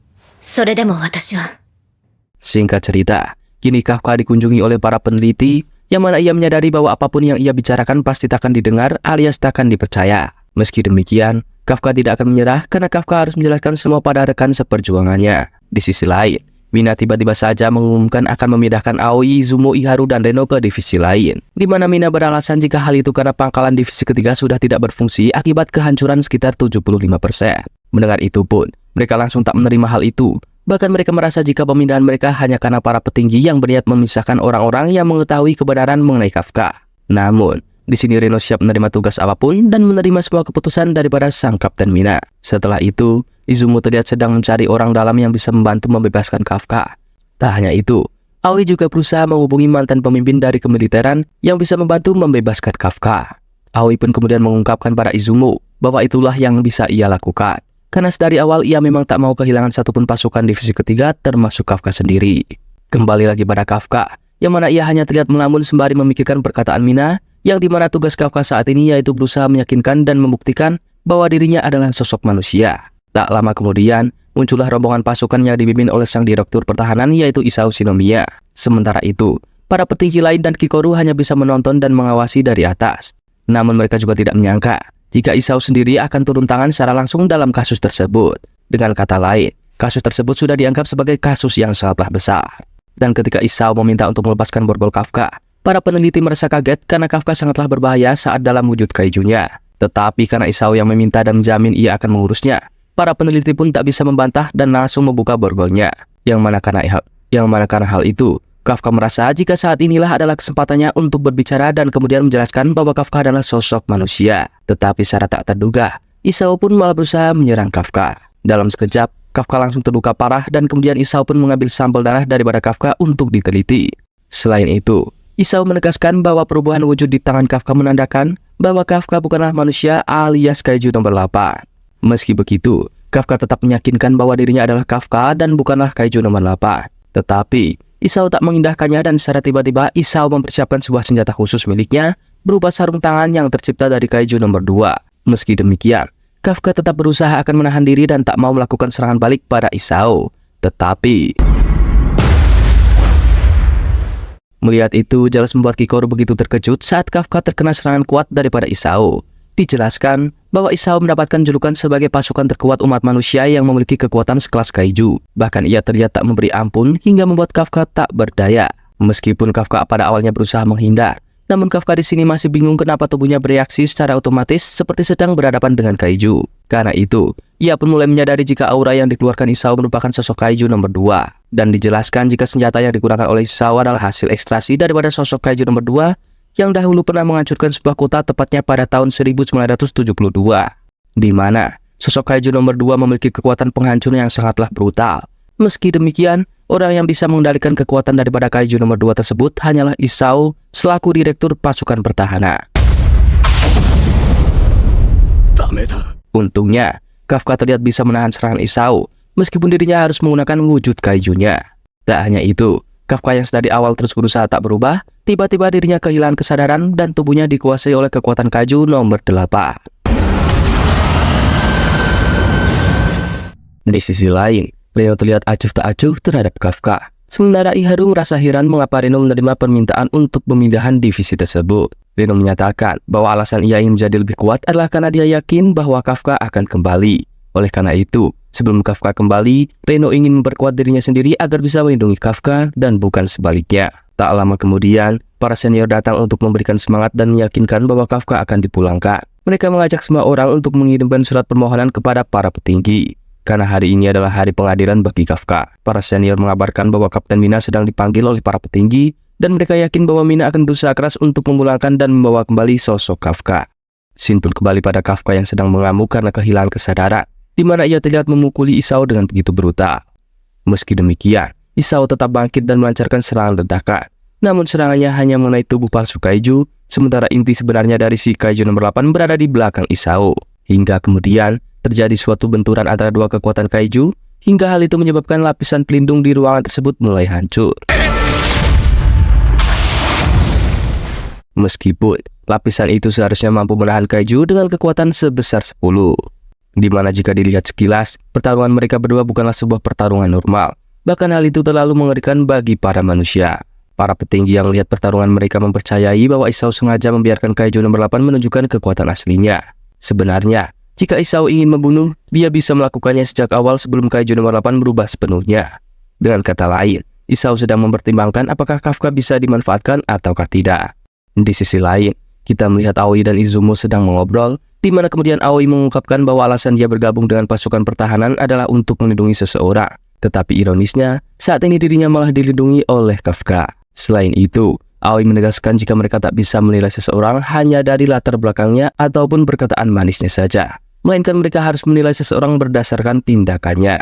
[SPEAKER 1] Singkat cerita, kini Kafka dikunjungi oleh para peneliti, yang mana ia menyadari bahwa apapun yang ia bicarakan pasti tak akan didengar alias tak akan dipercaya. Meski demikian, Kafka tidak akan menyerah karena Kafka harus menjelaskan semua pada rekan seperjuangannya. Di sisi lain, Mina tiba-tiba saja mengumumkan akan memindahkan Aoi, Izumo, Iharu, dan Reno ke divisi lain. Di mana Mina beralasan jika hal itu karena pangkalan divisi ketiga sudah tidak berfungsi akibat kehancuran sekitar 75%. Mendengar itu pun, mereka langsung tak menerima hal itu. Bahkan mereka merasa jika pemindahan mereka hanya karena para petinggi yang berniat memisahkan orang-orang yang mengetahui kebenaran mengenai Kafka. Namun, di sini Reno siap menerima tugas apapun dan menerima sebuah keputusan daripada sang Kapten Mina. Setelah itu, Izumo terlihat sedang mencari orang dalam yang bisa membantu membebaskan Kafka. Tak hanya itu, Aoi juga berusaha menghubungi mantan pemimpin dari kemiliteran yang bisa membantu membebaskan Kafka. Aoi pun kemudian mengungkapkan pada Izumo bahwa itulah yang bisa ia lakukan. Karena sedari awal ia memang tak mau kehilangan satupun pasukan divisi ketiga termasuk Kafka sendiri. Kembali lagi pada Kafka, yang mana ia hanya terlihat melamun sembari memikirkan perkataan Mina, yang dimana tugas Kafka saat ini yaitu berusaha meyakinkan dan membuktikan bahwa dirinya adalah sosok manusia. Tak lama kemudian, muncullah rombongan pasukan yang dipimpin oleh sang direktur pertahanan yaitu Isao Shinomiya. Sementara itu, para petinggi lain dan Kikoru hanya bisa menonton dan mengawasi dari atas. Namun mereka juga tidak menyangka jika Isao sendiri akan turun tangan secara langsung dalam kasus tersebut. Dengan kata lain, kasus tersebut sudah dianggap sebagai kasus yang sangatlah besar. Dan ketika Isao meminta untuk melepaskan borgol Kafka, para peneliti merasa kaget karena Kafka sangatlah berbahaya saat dalam wujud kaijunya. Tetapi karena Isao yang meminta dan menjamin ia akan mengurusnya, para peneliti pun tak bisa membantah dan langsung membuka borgolnya. Yang mana karena hal itu, Kafka merasa jika saat inilah adalah kesempatannya untuk berbicara dan kemudian menjelaskan bahwa Kafka adalah sosok manusia. Tetapi secara tak terduga, Isao pun malah berusaha menyerang Kafka. Dalam sekejap, Kafka langsung terluka parah dan kemudian Isao pun mengambil sampel darah daripada Kafka untuk diteliti. Selain itu, Isao menegaskan bahwa perubahan wujud di tangan Kafka menandakan bahwa Kafka bukanlah manusia alias kaiju nomor 8. Meski begitu, Kafka tetap meyakinkan bahwa dirinya adalah Kafka dan bukanlah kaiju nomor 8. Tetapi, Isao tak mengindahkannya dan secara tiba-tiba Isao mempersiapkan sebuah senjata khusus miliknya berupa sarung tangan yang tercipta dari kaiju nomor 2. Meski demikian, Kafka tetap berusaha akan menahan diri dan tak mau melakukan serangan balik pada Isao. Tetapi melihat itu, jelas membuat Kikoru begitu terkejut saat Kafka terkena serangan kuat daripada Isao. Dijelaskan bahwa Isao mendapatkan julukan sebagai pasukan terkuat umat manusia yang memiliki kekuatan sekelas kaiju. Bahkan ia terlihat tak memberi ampun hingga membuat Kafka tak berdaya. Meskipun Kafka pada awalnya berusaha menghindar, Namun Kafka di sini masih bingung kenapa tubuhnya bereaksi secara otomatis seperti sedang berhadapan dengan kaiju. Karena itu, ia pun mulai menyadari jika aura yang dikeluarkan Isao merupakan sosok kaiju nomor 2. Dan dijelaskan jika senjata yang digunakan oleh Isao adalah hasil ekstraksi daripada sosok kaiju nomor 2 yang dahulu pernah menghancurkan sebuah kota tepatnya pada tahun 1972. Di mana sosok kaiju nomor 2 memiliki kekuatan penghancur yang sangatlah brutal. Meski demikian, orang yang bisa mengendalikan kekuatan daripada kaiju nomor 2 tersebut hanyalah Isao selaku direktur pasukan pertahanan. Untungnya, Kafka terlihat bisa menahan serangan Isao, meskipun dirinya harus menggunakan wujud kaijunya. Tak hanya itu, Kafka yang sedari awal terus berusaha tak berubah, tiba-tiba dirinya kehilangan kesadaran dan tubuhnya dikuasai oleh kekuatan kaiju nomor 8. Di sisi lain, Reno terlihat acuh tak acuh terhadap Kafka. Sementara Iharu merasa heran mengapa Reno menerima permintaan untuk pemindahan divisi tersebut. Reno menyatakan bahwa alasan ia ingin menjadi lebih kuat adalah karena dia yakin bahwa Kafka akan kembali. Oleh karena itu, sebelum Kafka kembali, Reno ingin memperkuat dirinya sendiri agar bisa melindungi Kafka dan bukan sebaliknya. Tak lama kemudian, para senior datang untuk memberikan semangat dan meyakinkan bahwa Kafka akan dipulangkan. Mereka mengajak semua orang untuk mengirimkan surat permohonan kepada para petinggi. Karena hari ini adalah hari pengadilan bagi Kafka. Para senior mengabarkan bahwa Kapten Mina sedang dipanggil oleh para petinggi, dan mereka yakin bahwa Mina akan berusaha keras untuk memulangkan dan membawa kembali sosok Kafka. Scene pun kembali pada Kafka yang sedang mengamuk karena kehilangan kesadaran, di mana ia terlihat memukuli Isao dengan begitu brutal. Meski demikian, Isao tetap bangkit dan melancarkan serangan ledakan. Namun serangannya hanya mengenai tubuh palsu kaiju, sementara inti sebenarnya dari si kaiju nomor 8 berada di belakang Isao. Hingga kemudian, terjadi suatu benturan antara dua kekuatan kaiju, hingga hal itu menyebabkan lapisan pelindung di ruangan tersebut mulai hancur. Meskipun lapisan itu seharusnya mampu menahan kaiju dengan kekuatan sebesar 10. Di mana jika dilihat sekilas, pertarungan mereka berdua bukanlah sebuah pertarungan normal. Bahkan hal itu terlalu mengerikan bagi para manusia. Para petinggi yang melihat pertarungan mereka mempercayai bahwa Isao sengaja membiarkan kaiju nomor 8 menunjukkan kekuatan aslinya. Sebenarnya, jika Isao ingin membunuh, dia bisa melakukannya sejak awal sebelum kaiju nomor 8 berubah sepenuhnya. Dengan kata lain, Isao sedang mempertimbangkan apakah Kafka bisa dimanfaatkan ataukah tidak. Di sisi lain, kita melihat Aoi dan Izumo sedang mengobrol, di mana kemudian Aoi mengungkapkan bahwa alasan dia bergabung dengan pasukan pertahanan adalah untuk melindungi seseorang. Tetapi ironisnya, saat ini dirinya malah dilindungi oleh Kafka. Selain itu, Aoi menegaskan jika mereka tak bisa menilai seseorang hanya dari latar belakangnya ataupun perkataan manisnya saja, melainkan mereka harus menilai seseorang berdasarkan tindakannya.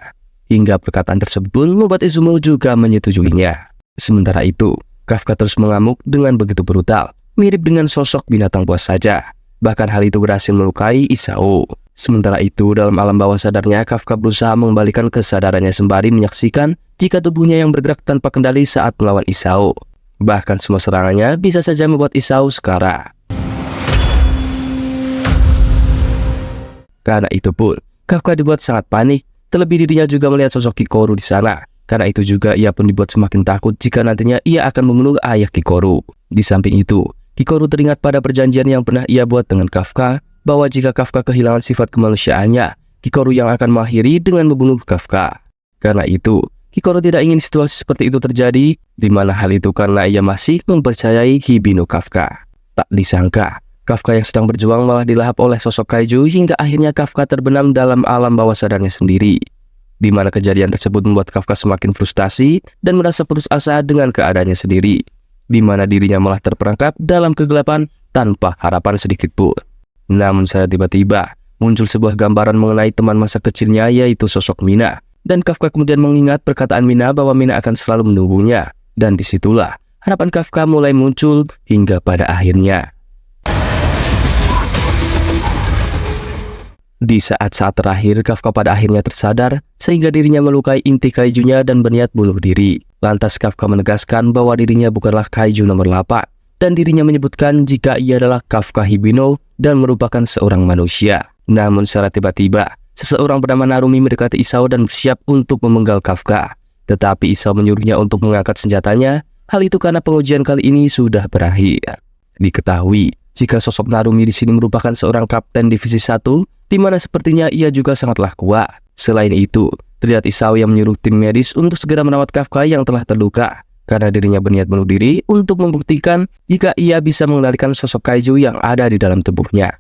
[SPEAKER 1] Hingga perkataan tersebut pun membuat Izumo juga menyetujuinya. Sementara itu, Kafka terus mengamuk dengan begitu brutal, mirip dengan sosok binatang buas saja. Bahkan hal itu berhasil melukai Isao. Sementara itu, dalam alam bawah sadarnya, Kafka berusaha mengembalikan kesadarannya sembari menyaksikan jika tubuhnya yang bergerak tanpa kendali saat melawan Isao. Bahkan semua serangannya bisa saja membuat Isao sekarat. Karena itu pun, Kafka dibuat sangat panik, terlebih dirinya juga melihat sosok Kikoru di sana. Karena itu juga ia pun dibuat semakin takut jika nantinya ia akan membunuh ayah Kikoru. Di samping itu, Kikoru teringat pada perjanjian yang pernah ia buat dengan Kafka, bahwa jika Kafka kehilangan sifat kemanusiaannya, Kikoru yang akan mengakhiri dengan membunuh Kafka. Karena itu, Kikoru tidak ingin situasi seperti itu terjadi, di mana hal itu karena ia masih mempercayai Hibino Kafka. Tak disangka, Kafka yang sedang berjuang malah dilahap oleh sosok kaiju hingga akhirnya Kafka terbenam dalam alam bawah sadarnya sendiri. Di mana kejadian tersebut membuat Kafka semakin frustasi dan merasa putus asa dengan keadaannya sendiri. Di mana dirinya malah terperangkap dalam kegelapan tanpa harapan sedikit pun. Namun secara tiba-tiba, muncul sebuah gambaran mengenai teman masa kecilnya yaitu sosok Mina. Dan Kafka kemudian mengingat perkataan Mina bahwa Mina akan selalu menunggunya. Dan disitulah harapan Kafka mulai muncul hingga pada akhirnya. Di saat-saat terakhir, Kafka pada akhirnya tersadar sehingga dirinya melukai inti kaijunya dan berniat bunuh diri. Lantas Kafka menegaskan bahwa dirinya bukanlah kaiju nomor 8 dan dirinya menyebutkan jika ia adalah Kafka Hibino dan merupakan seorang manusia. Namun secara tiba-tiba, seseorang bernama Narumi mendekati Isao dan bersiap untuk memenggal Kafka. Tetapi Isao menyuruhnya untuk mengangkat senjatanya. Hal itu karena pengujian kali ini sudah berakhir. Diketahui jika sosok Narumi di sini merupakan seorang kapten divisi 1, di mana sepertinya ia juga sangatlah kuat. Selain itu, terlihat Isao yang menyuruh tim medis untuk segera merawat Kafka yang telah terluka. karena dirinya berniat bunuh diri untuk membuktikan jika ia bisa mengendalikan sosok kaiju yang ada di dalam tubuhnya.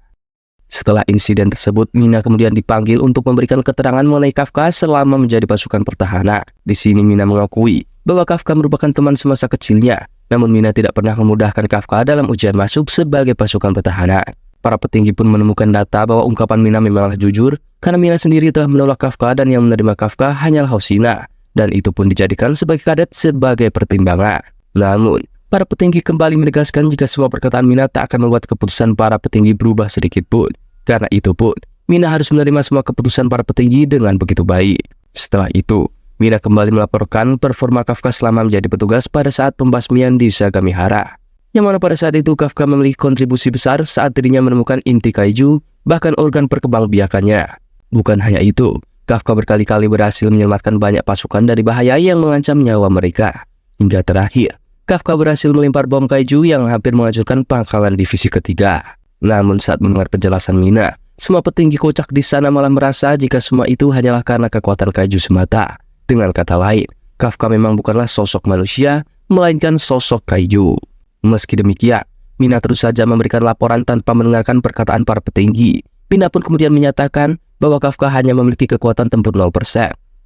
[SPEAKER 1] Setelah insiden tersebut, Mina kemudian dipanggil untuk memberikan keterangan mengenai Kafka selama menjadi pasukan pertahanan. Di sini Mina mengakui bahwa Kafka merupakan teman semasa kecilnya, namun Mina tidak pernah memudahkan Kafka dalam ujian masuk sebagai pasukan pertahanan. Para petinggi pun menemukan data bahwa ungkapan Mina memanglah jujur, karena Mina sendiri telah menolak Kafka dan yang menerima Kafka hanyalah Hosina, dan itu pun dijadikan sebagai kadet sebagai pertimbangan. Namun, para petinggi kembali menegaskan jika semua perkataan Mina tak akan membuat keputusan para petinggi berubah sedikit pun. Karena itu pun, Mina harus menerima semua keputusan para petinggi dengan begitu baik. Setelah itu, Mina kembali melaporkan performa Kafka selama menjadi petugas pada saat pembasmian di Sagamihara. Yang mana pada saat itu Kafka memiliki kontribusi besar saat dirinya menemukan inti kaiju, bahkan organ perkembangbiakannya. Bukan hanya itu, Kafka berkali-kali berhasil menyelamatkan banyak pasukan dari bahaya yang mengancam nyawa mereka. Hingga terakhir, Kafka berhasil melempar bom kaiju yang hampir menghancurkan pangkalan divisi ketiga. Namun saat mendengar penjelasan Mina, semua petinggi kocak di sana malah merasa jika semua itu hanyalah karena kekuatan kaiju semata. Dengan kata lain, Kafka memang bukanlah sosok manusia, melainkan sosok kaiju. Meski demikian, Mina terus saja memberikan laporan tanpa mendengarkan perkataan para petinggi. Mina pun kemudian menyatakan bahwa Kafka hanya memiliki kekuatan tempur 0%.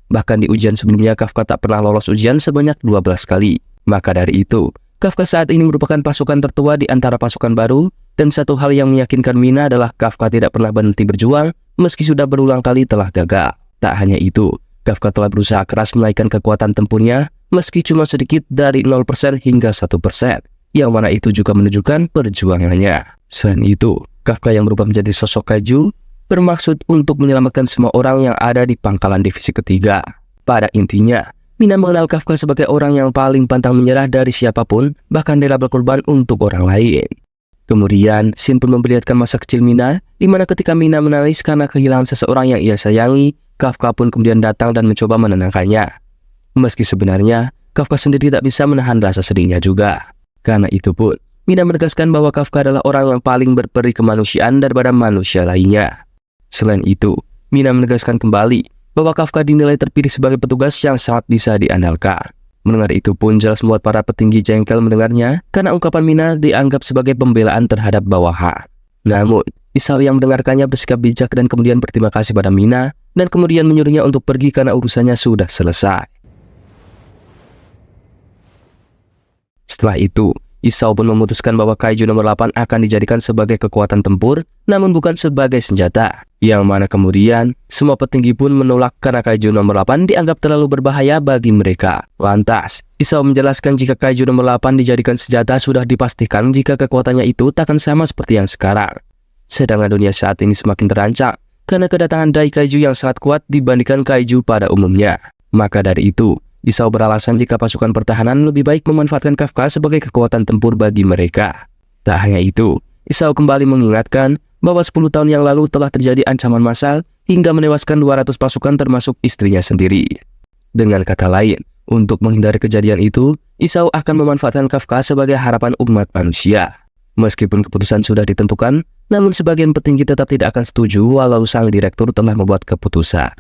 [SPEAKER 1] Bahkan di ujian sebelumnya Kafka tak pernah lolos ujian sebanyak 12 kali. Maka dari itu, Kafka saat ini merupakan pasukan tertua di antara pasukan baru, dan satu hal yang meyakinkan Mina adalah Kafka tidak pernah berhenti berjuang meski sudah berulang kali telah gagal. Tak hanya itu, Kafka telah berusaha keras menaikkan kekuatan tempurnya meski cuma sedikit dari 0% hingga 1%, yang mana itu juga menunjukkan perjuangannya. Selain itu, Kafka yang berubah menjadi sosok kaiju bermaksud untuk menyelamatkan semua orang yang ada di pangkalan divisi ketiga. Pada intinya, Mina mengenal Kafka sebagai orang yang paling pantang menyerah dari siapapun, bahkan rela berkorban untuk orang lain. Kemudian, Shin pun memperlihatkan masa kecil Mina, di mana ketika Mina menangis karena kehilangan seseorang yang ia sayangi, Kafka pun kemudian datang dan mencoba menenangkannya. Meski sebenarnya, Kafka sendiri tak bisa menahan rasa sedihnya juga. Karena itu pun, Mina menegaskan bahwa Kafka adalah orang yang paling berperi kemanusiaan daripada manusia lainnya. Selain itu, Mina menegaskan kembali bahwa Kafka dinilai terpilih sebagai petugas yang sangat bisa diandalkan. Mendengar itu pun jelas membuat para petinggi jengkel mendengarnya karena ungkapan Mina dianggap sebagai pembelaan terhadap bawahan. Namun, Isao yang mendengarkannya bersikap bijak dan kemudian berterima kasih pada Mina dan kemudian menyuruhnya untuk pergi karena urusannya sudah selesai. Setelah itu, Isao pun memutuskan bahwa kaiju nomor 8 akan dijadikan sebagai kekuatan tempur, namun bukan sebagai senjata. Yang mana kemudian, semua petinggi pun menolak karena kaiju nomor 8 dianggap terlalu berbahaya bagi mereka. Lantas, Isao menjelaskan jika kaiju nomor 8 dijadikan senjata sudah dipastikan jika kekuatannya itu takkan sama seperti yang sekarang. Sedangkan dunia saat ini semakin terancam, karena kedatangan Dai Kaiju yang sangat kuat dibandingkan kaiju pada umumnya. Maka dari itu, Isao beralasan jika pasukan pertahanan lebih baik memanfaatkan Kafka sebagai kekuatan tempur bagi mereka. Tak hanya itu, Isao kembali mengingatkan bahwa 10 tahun yang lalu telah terjadi ancaman massal hingga menewaskan 200 pasukan termasuk istrinya sendiri. Dengan kata lain, untuk menghindari kejadian itu, Isao akan memanfaatkan Kafka sebagai harapan umat manusia. Meskipun keputusan sudah ditentukan, namun sebagian petinggi tetap tidak akan setuju walau sang direktur telah membuat keputusan.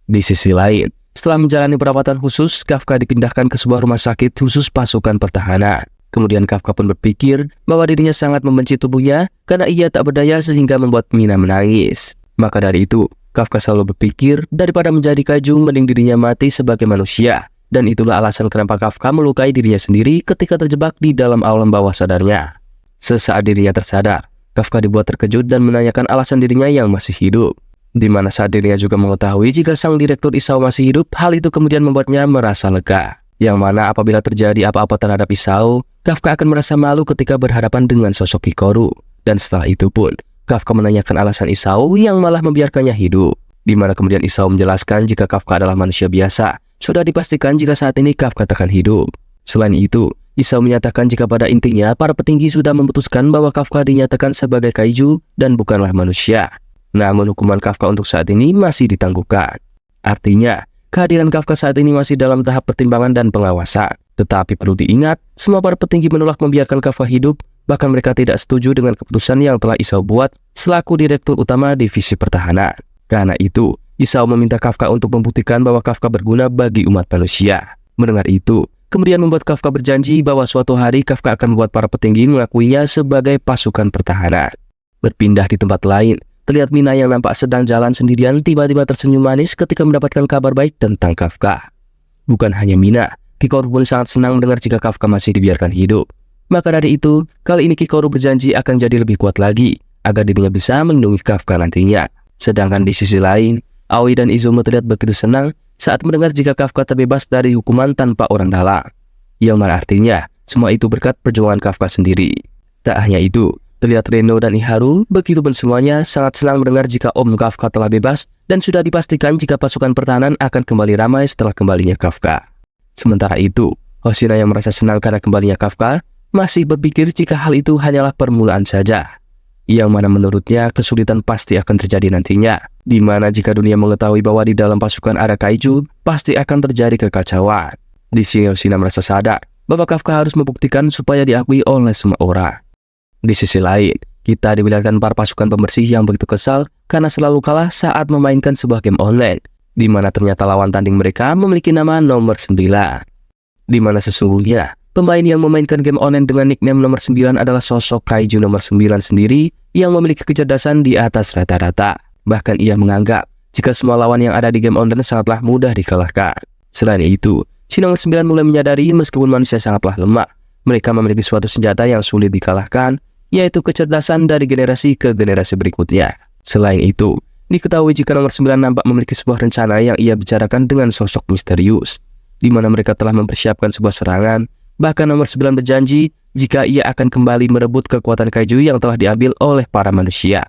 [SPEAKER 1] Di sisi lain, setelah menjalani perawatan khusus, Kafka dipindahkan ke sebuah rumah sakit khusus pasukan pertahanan. Kemudian Kafka pun berpikir bahwa dirinya sangat membenci tubuhnya karena ia tak berdaya sehingga membuat Mina menangis. Maka dari itu, Kafka selalu berpikir daripada menjadi kaiju mending dirinya mati sebagai manusia. Dan itulah alasan kenapa Kafka melukai dirinya sendiri ketika terjebak di dalam alam bawah sadarnya. Sesaat dirinya tersadar, Kafka dibuat terkejut dan menanyakan alasan dirinya yang masih hidup. Di mana saat dirinya juga mengetahui jika sang direktur Isao masih hidup, hal itu kemudian membuatnya merasa lega. Yang mana apabila terjadi apa-apa terhadap Isao, Kafka akan merasa malu ketika berhadapan dengan sosok Hikaru. Dan setelah itu pun, Kafka menanyakan alasan Isao yang malah membiarkannya hidup. Di mana kemudian Isao menjelaskan jika Kafka adalah manusia biasa, sudah dipastikan jika saat ini Kafka takkan hidup. Selain itu, Isao menyatakan jika pada intinya para petinggi sudah memutuskan bahwa Kafka dinyatakan sebagai kaiju dan bukanlah manusia. Namun hukuman Kafka untuk saat ini masih ditangguhkan. Artinya, kehadiran Kafka saat ini masih dalam tahap pertimbangan dan pengawasan. Tetapi perlu diingat, semua para petinggi menolak membiarkan Kafka hidup, bahkan mereka tidak setuju dengan keputusan yang telah Isao buat selaku direktur utama divisi pertahanan. Karena itu, Isao meminta Kafka untuk membuktikan bahwa Kafka berguna bagi umat manusia. Mendengar itu, kemudian membuat Kafka berjanji bahwa suatu hari Kafka akan membuat para petinggi mengakuinya sebagai pasukan pertahanan. Berpindah di tempat lain, terlihat Mina yang nampak sedang jalan sendirian tiba-tiba tersenyum manis ketika mendapatkan kabar baik tentang Kafka. Bukan hanya Mina, Kikoru pun sangat senang mendengar jika Kafka masih dibiarkan hidup. Maka dari itu, kali ini Kikoru berjanji akan jadi lebih kuat lagi, agar dirinya bisa melindungi Kafka nantinya. Sedangkan di sisi lain, Aoi dan Izumo terlihat begitu senang saat mendengar jika Kafka terbebas dari hukuman tanpa orang dalam. Yang mana artinya, semua itu berkat perjuangan Kafka sendiri. Tak hanya itu, terlihat Reno dan Iharu begitu pun semuanya sangat senang mendengar jika Om Kafka telah bebas dan sudah dipastikan jika pasukan pertahanan akan kembali ramai setelah kembalinya Kafka. Sementara itu, Hoshina yang merasa senang karena kembalinya Kafka masih berpikir jika hal itu hanyalah permulaan saja. Yang mana menurutnya kesulitan pasti akan terjadi nantinya, di mana jika dunia mengetahui bahwa di dalam pasukan ada kaiju, pasti akan terjadi kekacauan. Di sini Hoshina merasa sadar bahwa Kafka harus membuktikan supaya diakui oleh semua orang. Di sisi lain, kita dibilangkan para pasukan pembersih yang begitu kesal karena selalu kalah saat memainkan sebuah game online, di mana ternyata lawan tanding mereka memiliki nama nomor 9. Di mana sesungguhnya, pemain yang memainkan game online dengan nickname nomor 9 adalah sosok kaiju nomor 9 sendiri yang memiliki kecerdasan di atas rata-rata. Bahkan ia menganggap jika semua lawan yang ada di game online sangatlah mudah dikalahkan. Selain itu, si nomor 9 mulai menyadari meskipun manusia sangatlah lemah, mereka memiliki suatu senjata yang sulit dikalahkan, yaitu kecerdasan dari generasi ke generasi berikutnya. Selain itu, diketahui jika nomor 9 nampak memiliki sebuah rencana yang ia bicarakan dengan sosok misterius, di mana mereka telah mempersiapkan sebuah serangan. Bahkan nomor 9 berjanji jika ia akan kembali merebut kekuatan kaiju yang telah diambil oleh para manusia.